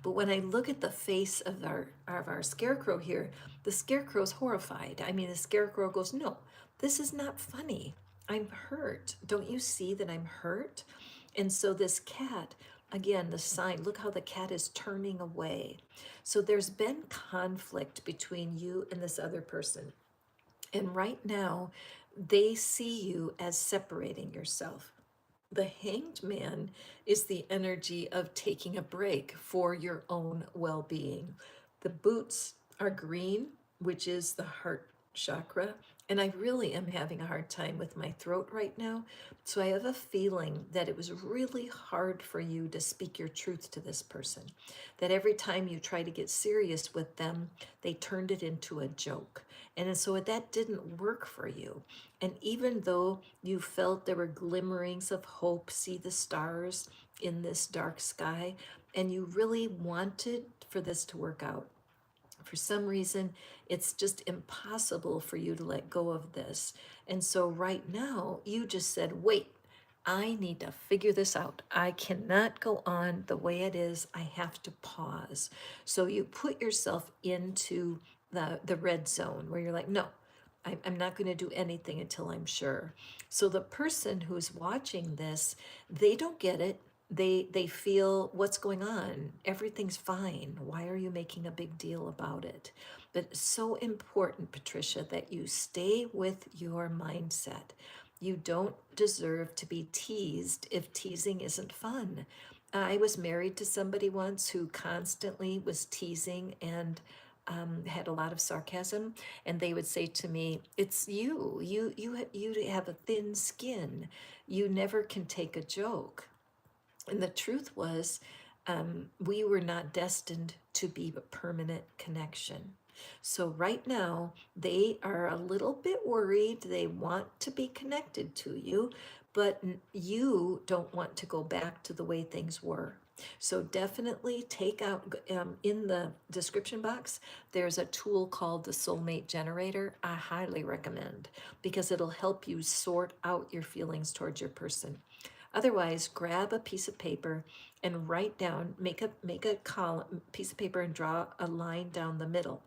But when I look at the face of our scarecrow here, the scarecrow's horrified. I mean, the scarecrow goes, no, this is not funny. I'm hurt. Don't you see that I'm hurt? And so this cat, again, the sign, look how the cat is turning away. So there's been conflict between you and this other person. And right now, they see you as separating yourself. The hanged man is the energy of taking a break for your own well being. The boots are green, which is the heart chakra. And I really am having a hard time with my throat right now. So I have a feeling that it was really hard for you to speak your truth to this person. That every time you try to get serious with them, they turned it into a joke. And so that didn't work for you. And even though you felt there were glimmerings of hope, see the stars in this dark sky, and you really wanted for this to work out, for some reason, it's just impossible for you to let go of this. And so right now, you just said, wait, I need to figure this out. I cannot go on the way it is. I have to pause. So you put yourself into the red zone where you're like, no, I'm not going to do anything until I'm sure. So the person who's watching this, they don't get it. They feel, what's going on? Everything's fine. Why are you making a big deal about it? But it's so important, Patricia, that you stay with your mindset. You don't deserve to be teased if teasing isn't fun. I was married to somebody once who constantly was teasing and had a lot of sarcasm, and they would say to me, "It's you. You have a thin skin. You never can take a joke." And the truth was, We were not destined to be a permanent connection. So right now, they are a little bit worried. They want to be connected to you, but you don't want to go back to the way things were. So definitely take out, in the description box, there's a tool called the Soulmate Generator. I highly recommend, because it'll help you sort out your feelings towards your person. Otherwise, grab a piece of paper and write down, make a column, piece of paper, and draw a line down the middle.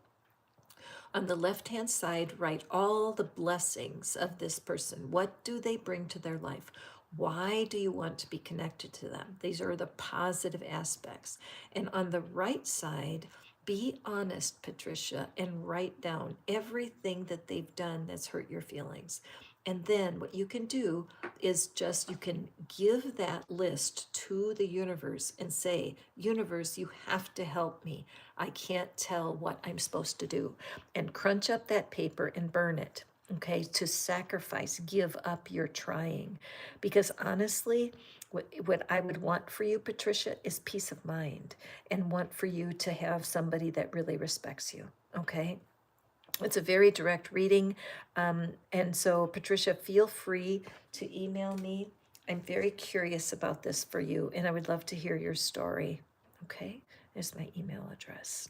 On the left-hand side, write all the blessings of this person. What do they bring to their life? Why do you want to be connected to them? These are the positive aspects. And on the right side, be honest, Patricia, and write down everything that they've done that's hurt your feelings. And then what you can do is just, you can give that list to the universe and say, universe, you have to help me. I can't tell what I'm supposed to do. And crunch up that paper and burn it. Okay, to sacrifice, give up your trying. Because honestly, what I would want for you, Patricia, is peace of mind, and want for you to have somebody that really respects you. Okay, it's a very direct reading. And so, Patricia, feel free to email me. I'm very curious about this for you, and I would love to hear your story. Okay, there's my email address.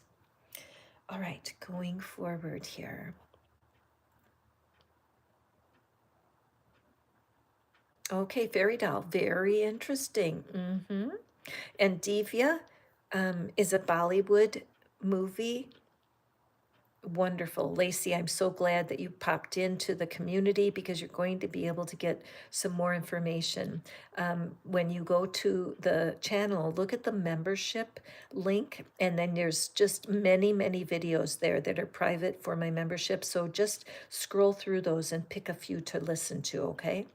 All right, going forward here. Okay, Fairy Doll, very interesting. And Devia is a Bollywood movie. Wonderful. Lacy, I'm so glad that you popped into the community, because you're going to be able to get some more information. When you go to the channel, look at the membership link, and then there's just many, many videos there that are private for my membership. So just scroll through those and pick a few to listen to, okay?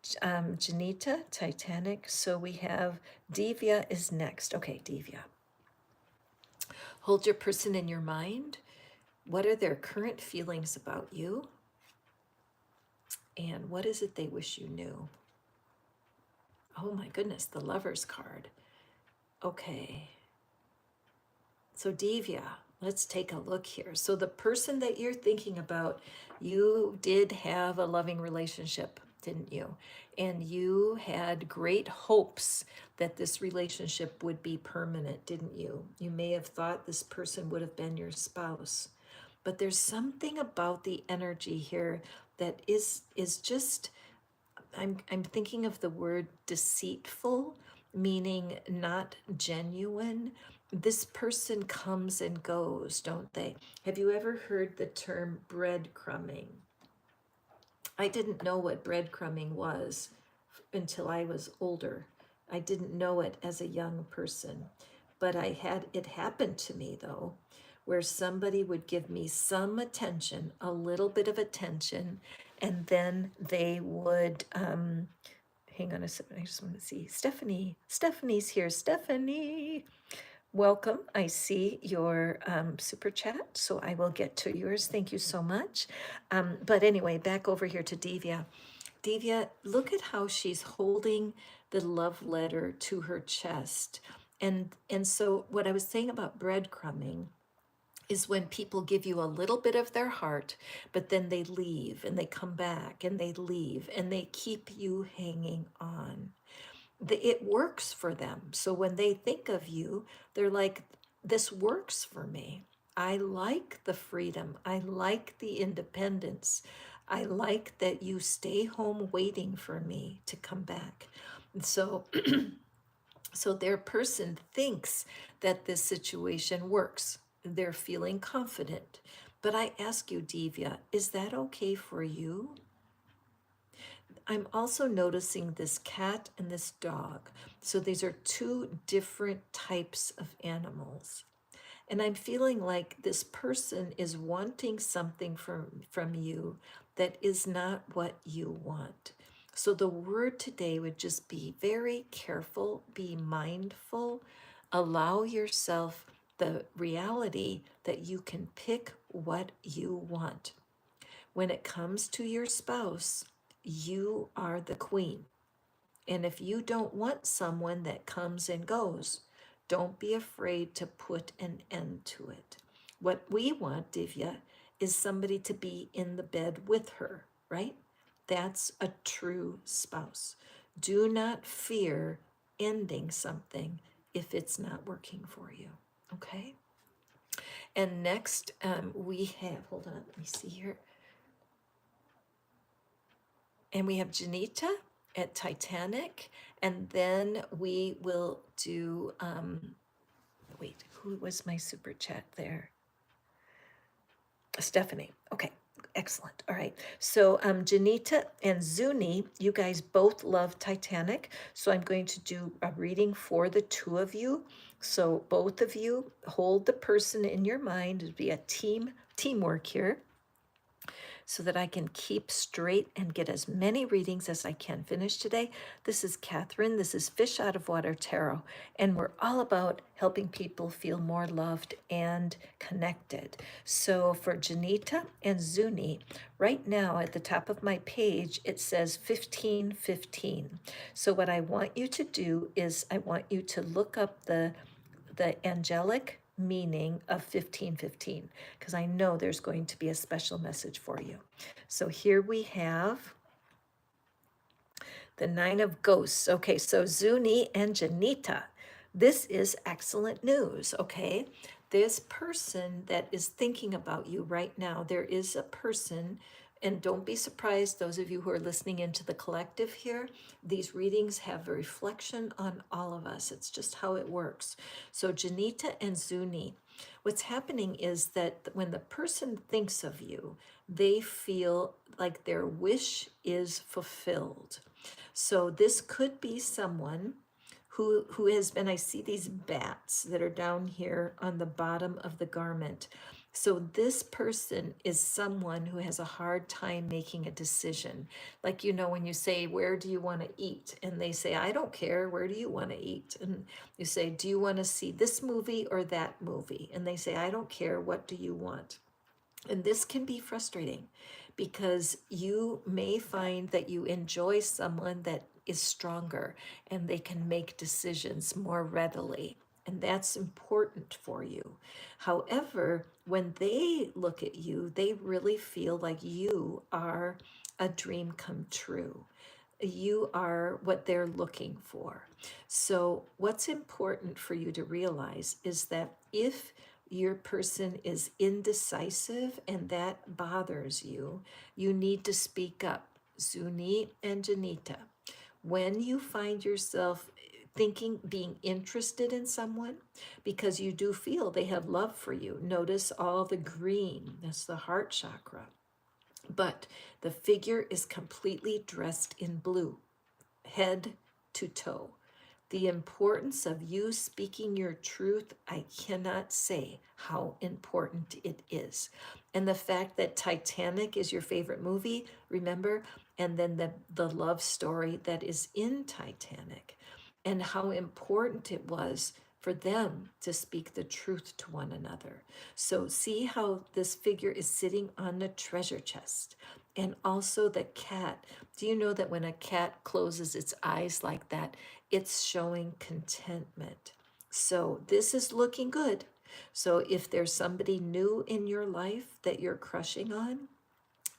Janita, Titanic. So we have Devia is next. Okay, Devia. Hold your person in your mind. What are their current feelings about you? And what is it they wish you knew? Oh my goodness, the Lover's card. Okay. So Devia, let's take a look here. So the person that you're thinking about, you did have a loving relationship, didn't you? And you had great hopes that this relationship would be permanent, didn't you? You may have thought this person would have been your spouse. But there's something about the energy here that is just, I'm thinking of the word deceitful, meaning not genuine. This person comes and goes, don't they? Have you ever heard the term breadcrumbing? I didn't know what breadcrumbing was until I was older. I didn't know it as a young person, but I had it happen to me though, where somebody would give me some attention, a little bit of attention, and then they would, hang on a second, I just want to see, Stephanie's here. Stephanie, welcome. I see your super chat, so I will get to yours. Thank you so much. But anyway, back over here to Devia. Devia, look at how she's holding the love letter to her chest. And so what I was saying about breadcrumbing is when people give you a little bit of their heart, but then they leave and they come back and they leave and they keep you hanging on. It works for them. So when they think of you, they're like, this works for me. I like the freedom. I like the independence. I like that you stay home waiting for me to come back. And so, so their person thinks that this situation works. They're feeling confident. But I ask you, Devia, is that okay for you? I'm also noticing this cat and this dog. So these are two different types of animals. And I'm feeling like this person is wanting something from you that is not what you want. So the word today would just be very careful, be mindful, allow yourself the reality that you can pick what you want. When it comes to your spouse, you are the queen. And if you don't want someone that comes and goes, Don't be afraid to put an end to it. What we want, Devia, is somebody to be in the bed with her, right? That's a true spouse. Do not fear ending something if it's not working for you, okay? And next, we have, hold on, let me see here. And we have Janita at Titanic. And then we will do, wait, who was my super chat there? Stephanie. Okay, excellent. All right. So Janita and Zuni, you guys both love Titanic. So I'm going to do a reading for the two of you. So both of you hold the person in your mind. It'd be a teamwork here, so that I can keep straight and get as many readings as I can finish today. This is Catherine. This is Fish Out of Water Tarot, and we're all about helping people feel more loved and connected. So for Janita and Zuni, right now at the top of my page, it says 1515. So what I want you to do is I want you to look up the angelic meaning of 1515, because I know there's going to be a special message for you. So here we have the Nine of Ghosts. Okay, so Zuni and Janita, this is excellent news, okay? This person that is thinking about you right now, there is a person, and don't be surprised, those of you who are listening into the collective here, these readings have a reflection on all of us. It's just how it works. So Janita and Zuni, what's happening is that when the person thinks of you, they feel like their wish is fulfilled. So this could be someone who has been, I see these bats that are down here on the bottom of the garment. So this person is someone who has a hard time making a decision. Like, you know, when you say, where do you want to eat? And they say, I don't care. Where do you want to eat? And you say, do you want to see this movie or that movie? And they say, I don't care. What do you want? And this can be frustrating because you may find that you enjoy someone that is stronger and they can make decisions more readily. And that's important for you. However, when they look at you, they really feel like you are a dream come true. You are what they're looking for. So, what's important for you to realize is that if your person is indecisive and that bothers you, you need to speak up. Zuni and Janita, when you find yourself thinking, being interested in someone, because you do feel they have love for you, notice all the green, that's the heart chakra. But the figure is completely dressed in blue, head to toe. The importance of you speaking your truth, I cannot say how important it is. And the fact that Titanic is your favorite movie, remember? And then the love story that is in Titanic, and how important it was for them to speak the truth to one another. So see how this figure is sitting on the treasure chest. And also the cat. Do you know that when a cat closes its eyes like that, it's showing contentment? So this is looking good. So if there's somebody new in your life that you're crushing on,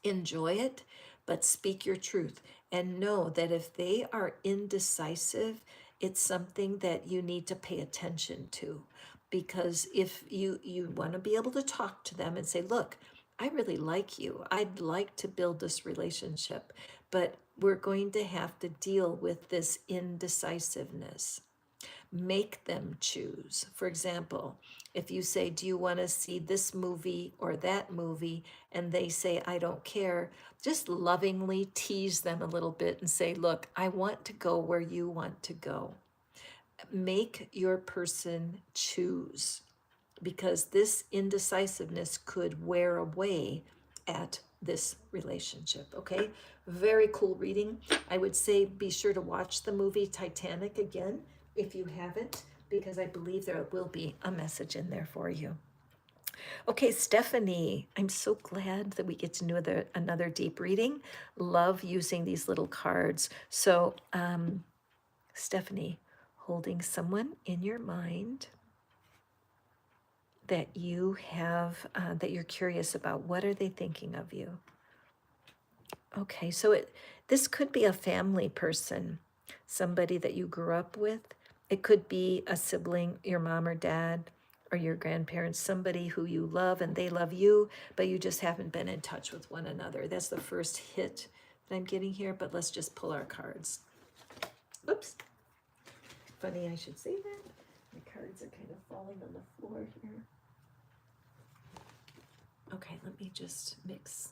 enjoy it, but speak your truth. And know that if they are indecisive, it's something that you need to pay attention to. Because if you want to be able to talk to them and say, look, I really like you. I'd like to build this relationship, but we're going to have to deal with this indecisiveness. Make them choose. For example, if you say, do you want to see this movie or that movie? And they say, I don't care, just lovingly tease them a little bit and say, look, I want to go where you want to go. Make your person choose, because this indecisiveness could wear away at this relationship, okay? Very cool reading. I would say be sure to watch the movie Titanic again if you haven't, because I believe there will be a message in there for you. Okay, Stephanie, I'm so glad that we get to do another deep reading. Love using these little cards. So, Stephanie, holding someone in your mind that you have, that you're curious about. What are they thinking of you? Okay, so this could be a family person, somebody that you grew up with. It could be a sibling, your mom or dad, or your grandparents, somebody who you love and they love you, but you just haven't been in touch with one another. That's the first hit that I'm getting here, but let's just pull our cards. Oops. Funny I should say that. My cards are kind of falling on the floor here. Okay, let me just mix.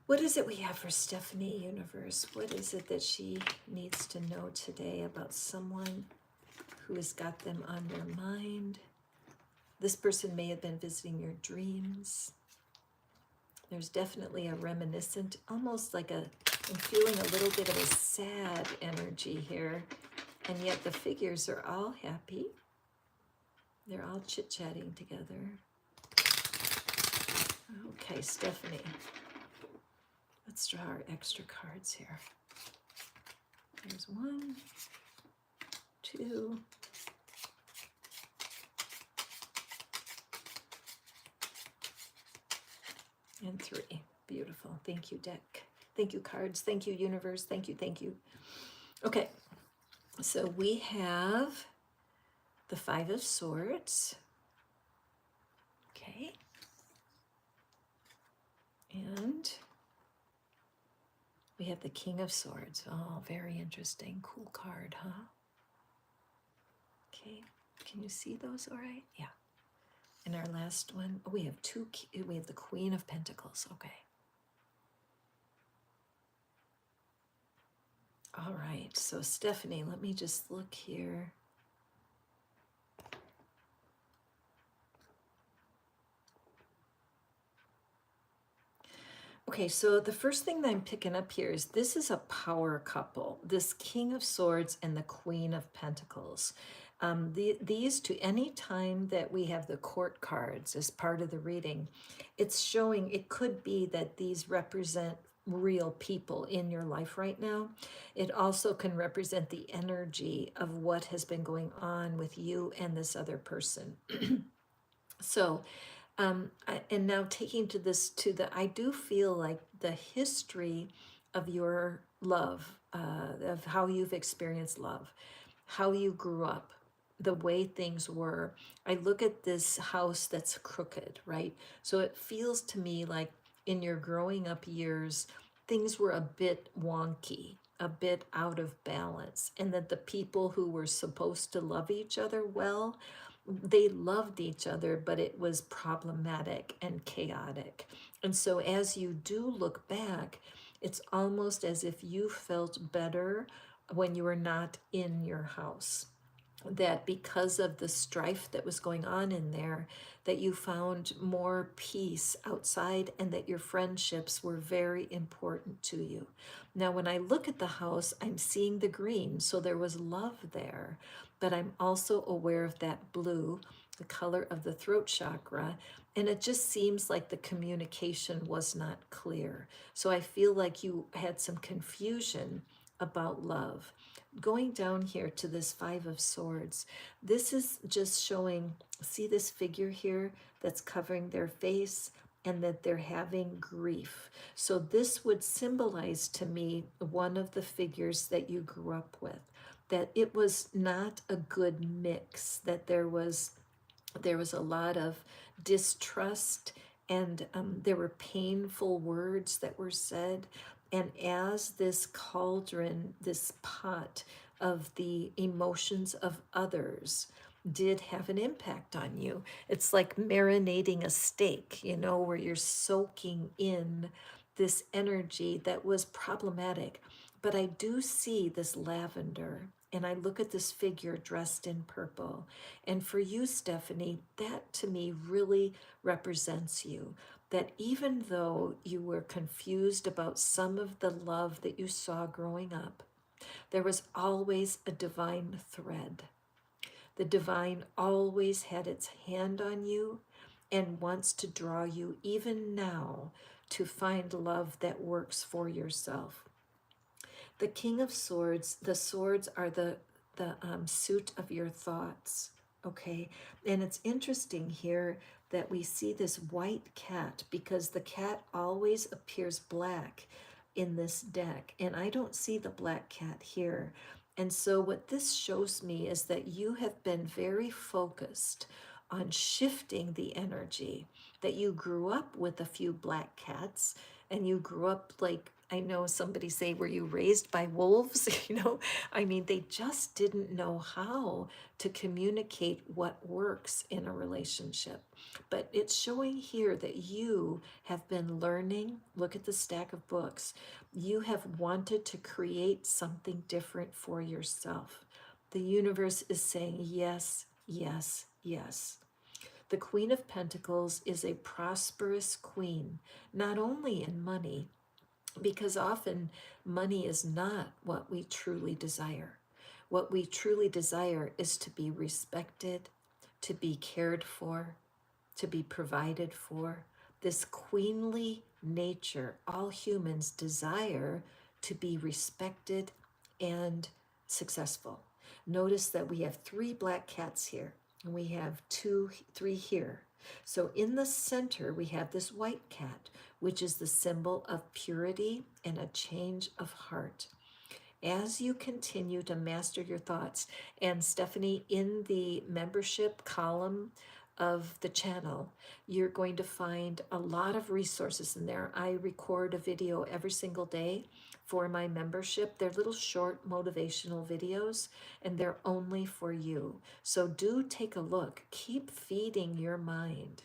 What is it we have for Stephanie, Universe? What is it that she needs to know today about someone who has got them on their mind? This person may have been visiting your dreams. There's definitely a reminiscent, almost like I'm feeling a little bit of a sad energy here. And yet the figures are all happy. They're all chit-chatting together. Okay, Stephanie. Let's draw our extra cards here. There's 1, 2, and 3. Beautiful. Thank you, deck. Thank you, cards. Thank you, universe. Thank you, thank you. Okay, so we have the 5 of Swords. Okay. And we have the King of Swords. Oh, very interesting. Cool card, huh? Okay. Can you see those all right? Yeah. And our last one, oh, we have we have the Queen of Pentacles. Okay. All right. So Stephanie, let me just look here. Okay, so the first thing that I'm picking up here is this is a power couple, this King of Swords and the Queen of Pentacles. These two, any time that we have the court cards as part of the reading, it's showing it could be that these represent real people in your life right now. It also can represent the energy of what has been going on with you and this other person. So, and now taking to this to the, I do feel like the history of your love, of how you've experienced love, how you grew up, the way things were. I look at this house that's crooked, right? So it feels to me like in your growing up years, things were a bit wonky, a bit out of balance, and that the people who were supposed to love each other well, they loved each other, but it was problematic and chaotic. And so as you do look back, it's almost as if you felt better when you were not in your house. That because of the strife that was going on in there, that you found more peace outside and that your friendships were very important to you. Now, when I look at the house, I'm seeing the green, so there was love there, but I'm also aware of that blue, the color of the throat chakra, and it just seems like the communication was not clear. So I feel like you had some confusion about love. Going down here to this 5 of Swords, this is just showing, see this figure here that's covering their face and that they're having grief. So this would symbolize to me one of the figures that you grew up with, that it was not a good mix, that there was a lot of distrust, and there were painful words that were said. And as this cauldron, this pot of the emotions of others did have an impact on you, it's like marinating a steak, you know, where you're soaking in this energy that was problematic. But I do see this lavender, and I look at this figure dressed in purple. And for you, Stephanie, that to me really represents you. That even though you were confused about some of the love that you saw growing up, there was always a divine thread. The divine always had its hand on you and wants to draw you even now to find love that works for yourself. The King of Swords, the swords are the suit of your thoughts, okay? And it's interesting here that we see this white cat because the cat always appears black in this deck, and I don't see the black cat here. And so what this shows me is that you have been very focused on shifting the energy, that you grew up with a few black cats and you grew up like, I know somebody say, were you raised by wolves? You know, I mean, they just didn't know how to communicate what works in a relationship. But it's showing here that you have been learning. Look at the stack of books. You have wanted to create something different for yourself. The universe is saying yes, yes, yes. The Queen of Pentacles is a prosperous queen, not only in money, because often money is not what we truly desire. What we truly desire is to be respected, to be cared for, to be provided for. This queenly nature, all humans desire to be respected and successful. Notice that we have 3 black cats here, and we have 3 here. So in the center, we have this white cat, which is the symbol of purity and a change of heart. As you continue to master your thoughts, and Stephanie, in the membership column of the channel, you're going to find a lot of resources in there. I record a video every single day for my membership. They're little short motivational videos, and they're only for you. So do take a look. Keep feeding your mind.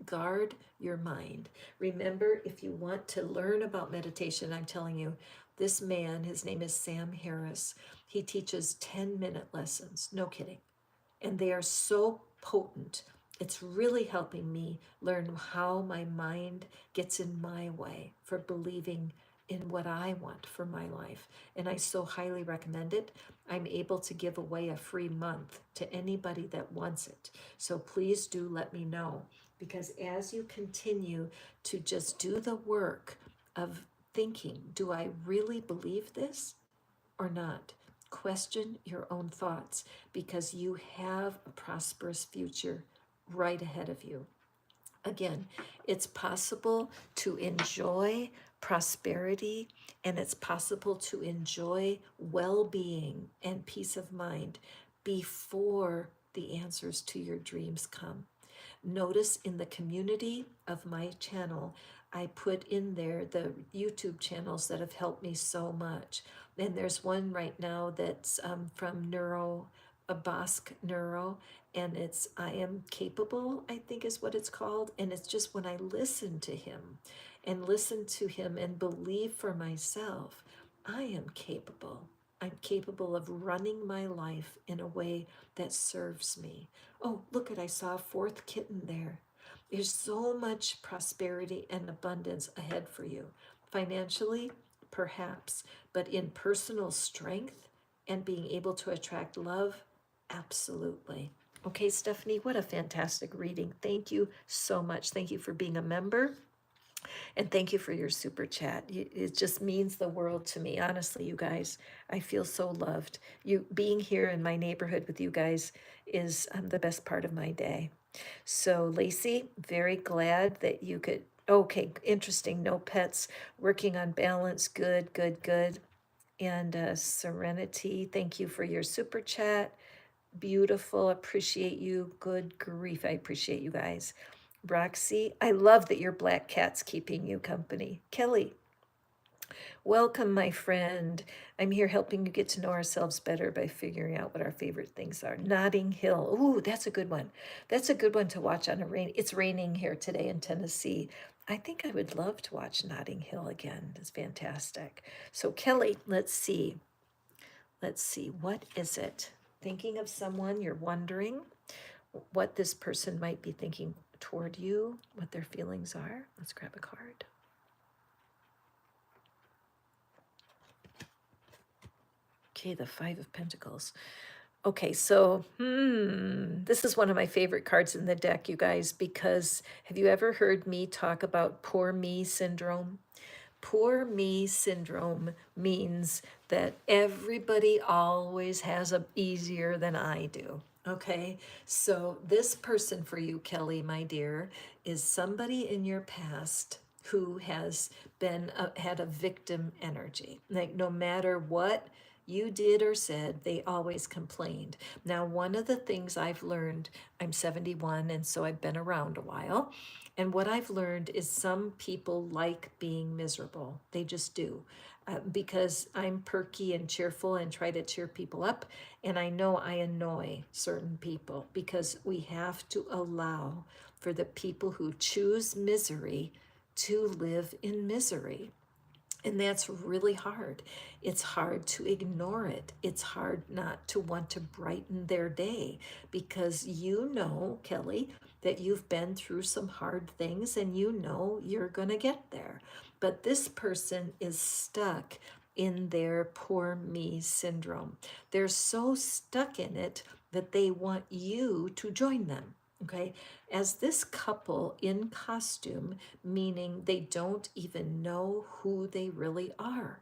Guard your mind. Remember, if you want to learn about meditation, I'm telling you, this man, his name is Sam Harris. He teaches 10-minute lessons. No kidding. And they are so potent. It's really helping me learn how my mind gets in my way for believing in what I want for my life. And I so highly recommend it. I'm able to give away a free month to anybody that wants it. So please do let me know, because as you continue to just do the work of thinking, do I really believe this or not? Question your own thoughts, because you have a prosperous future right ahead of you. Again, it's possible to enjoy prosperity, and it's possible to enjoy well-being and peace of mind before the answers to your dreams come. Notice in the community of my channel, I put in there the YouTube channels that have helped me so much. And there's one right now that's from a Basque Neuro, and it's I Am Capable, I think is what it's called. And it's just when I listen to him and believe for myself, I am capable. I'm capable of running my life in a way that serves me. Oh, look I saw a 4th kitten there. There's so much prosperity and abundance ahead for you. Financially, perhaps, but in personal strength and being able to attract love, absolutely. Okay, Stephanie, what a fantastic reading. Thank you so much. Thank you for being a member. And thank you for your super chat. It just means the world to me. Honestly, you guys, I feel so loved. You being here in my neighborhood with you guys is the best part of my day. So, Lacy, very glad that you could. Okay, interesting. No pets, working on balance. Good, good, good. And Serenity, thank you for your super chat. Beautiful. Appreciate you. Good grief. I appreciate you guys. Roxy, I love that your black cat's keeping you company. Kelly, welcome, my friend. I'm here helping you get to know ourselves better by figuring out what our favorite things are. Notting Hill. Ooh, that's a good one. That's a good one to watch on a rain. It's raining here today in Tennessee. I think I would love to watch Notting Hill again. It's fantastic. So, Kelly, let's see. Let's see. What is it? Thinking of someone you're wondering what this person might be thinking toward you, what their feelings are. Let's grab a card. Okay, the 5 of Pentacles. Okay, so this is one of my favorite cards in the deck, you guys, because have you ever heard me talk about poor me syndrome? Poor me syndrome means that everybody always has it easier than I do. Okay, so this person for you, Kelly, my dear, is somebody in your past who has been had a victim energy. Like no matter what you did or said, they always complained. Now, one of the things I've learned, I'm 71, and so I've been around a while. And what I've learned is some people like being miserable. They just do. Because I'm perky and cheerful and try to cheer people up. And I know I annoy certain people because we have to allow for the people who choose misery to live in misery. And that's really hard. It's hard to ignore it. It's hard not to want to brighten their day because you know, Kelly, that you've been through some hard things and you know you're going to get there. But this person is stuck in their poor me syndrome. They're so stuck in it that they want you to join them. Okay, as this couple in costume, meaning they don't even know who they really are.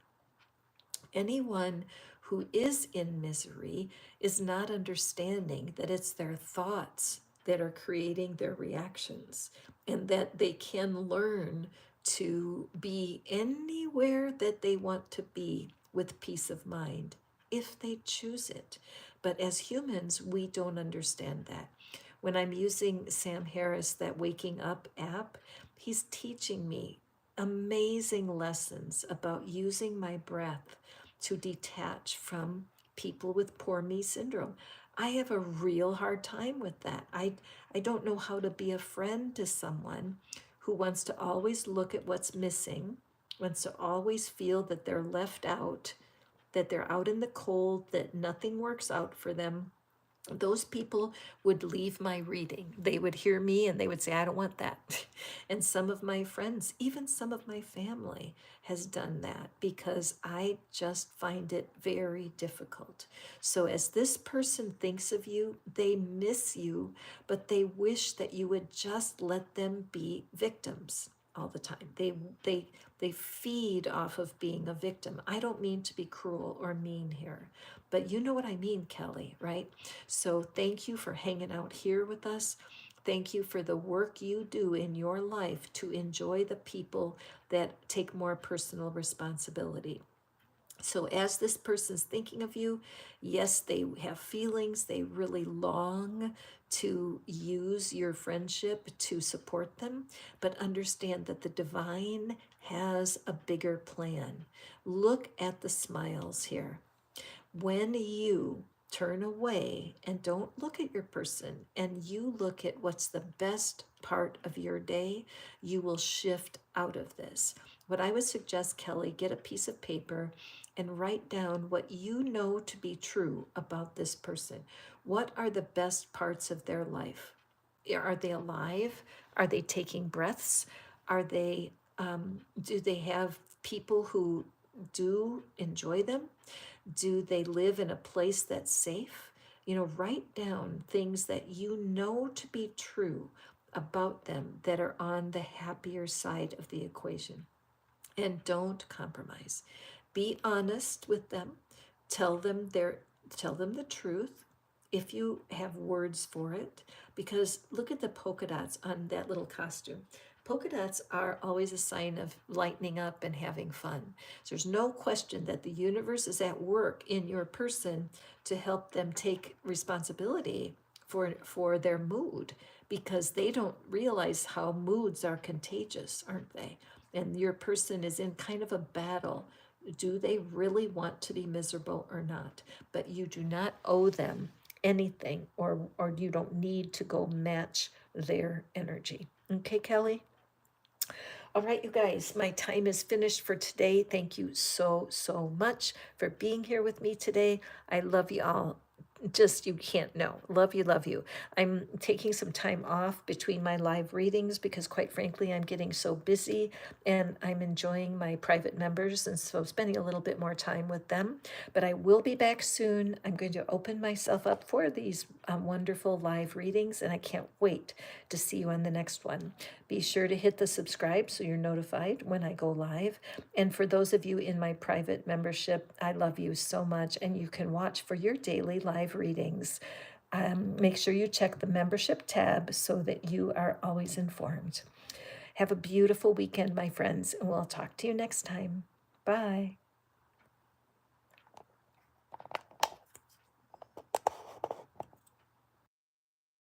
Anyone who is in misery is not understanding that it's their thoughts that are creating their reactions and that they can learn to be anywhere that they want to be with peace of mind if they choose it. But as humans, we don't understand that. When I'm using Sam Harris, that Waking Up app, he's teaching me amazing lessons about using my breath to detach from people with poor me syndrome. I have a real hard time with that. I don't know how to be a friend to someone who wants to always look at what's missing, wants to always feel that they're left out, that they're out in the cold, that nothing works out for them. Those people would leave my reading. They would hear me and they would say, I don't want that. And some of my friends, even some of my family, has done that because I just find it very difficult. So, as this person thinks of you, they miss you, but they wish that you would just let them be victims all the time. They feed off of being a victim. I don't mean to be cruel or mean here, but you know what I mean, Kelly, right? So thank you for hanging out here with us. Thank you for the work you do in your life to enjoy the people that take more personal responsibility. So, as this person's thinking of you, yes, they have feelings. They really long to use your friendship to support them, but understand that the divine has a bigger plan. Look at the smiles here. When you turn away and don't look at your person and you look at what's the best part of your day, you will shift out of this. What I would suggest, Kelly, get a piece of paper and write down what you know to be true about this person. What are the best parts of their life? Are they alive? Are they taking breaths? Are they, do they have people who do enjoy them? Do they live in a place that's safe? You know, write down things that you know to be true about them that are on the happier side of the equation. And don't compromise. Be honest with them. Tell them their tell them the truth if you have words for it. Because look at the polka dots on that little costume. Polka dots are always a sign of lightening up and having fun. So there's no question that the universe is at work in your person to help them take responsibility for their mood because they don't realize how moods are contagious, aren't they? And your person is in kind of a battle. Do they really want to be miserable or not? But you do not owe them anything, or you don't need to go match their energy. Okay, Kelly? All right, you guys, my time is finished for today. Thank you so, so much for being here with me today. I love you all. just you can't know. Love you, love you. I'm taking some time off between my live readings because, quite frankly, I'm getting so busy and I'm enjoying my private members, and so spending a little bit more time with them. But I will be back soon. I'm going to open myself up for these wonderful live readings, and I can't wait to see you on the next one. Be sure to hit the subscribe so you're notified when I go live. And for those of you in my private membership, I love you so much, and you can watch for your daily live readings. Make sure you check the membership tab so that you are always informed. Have a beautiful weekend, my friends, and we'll talk to you next time. Bye.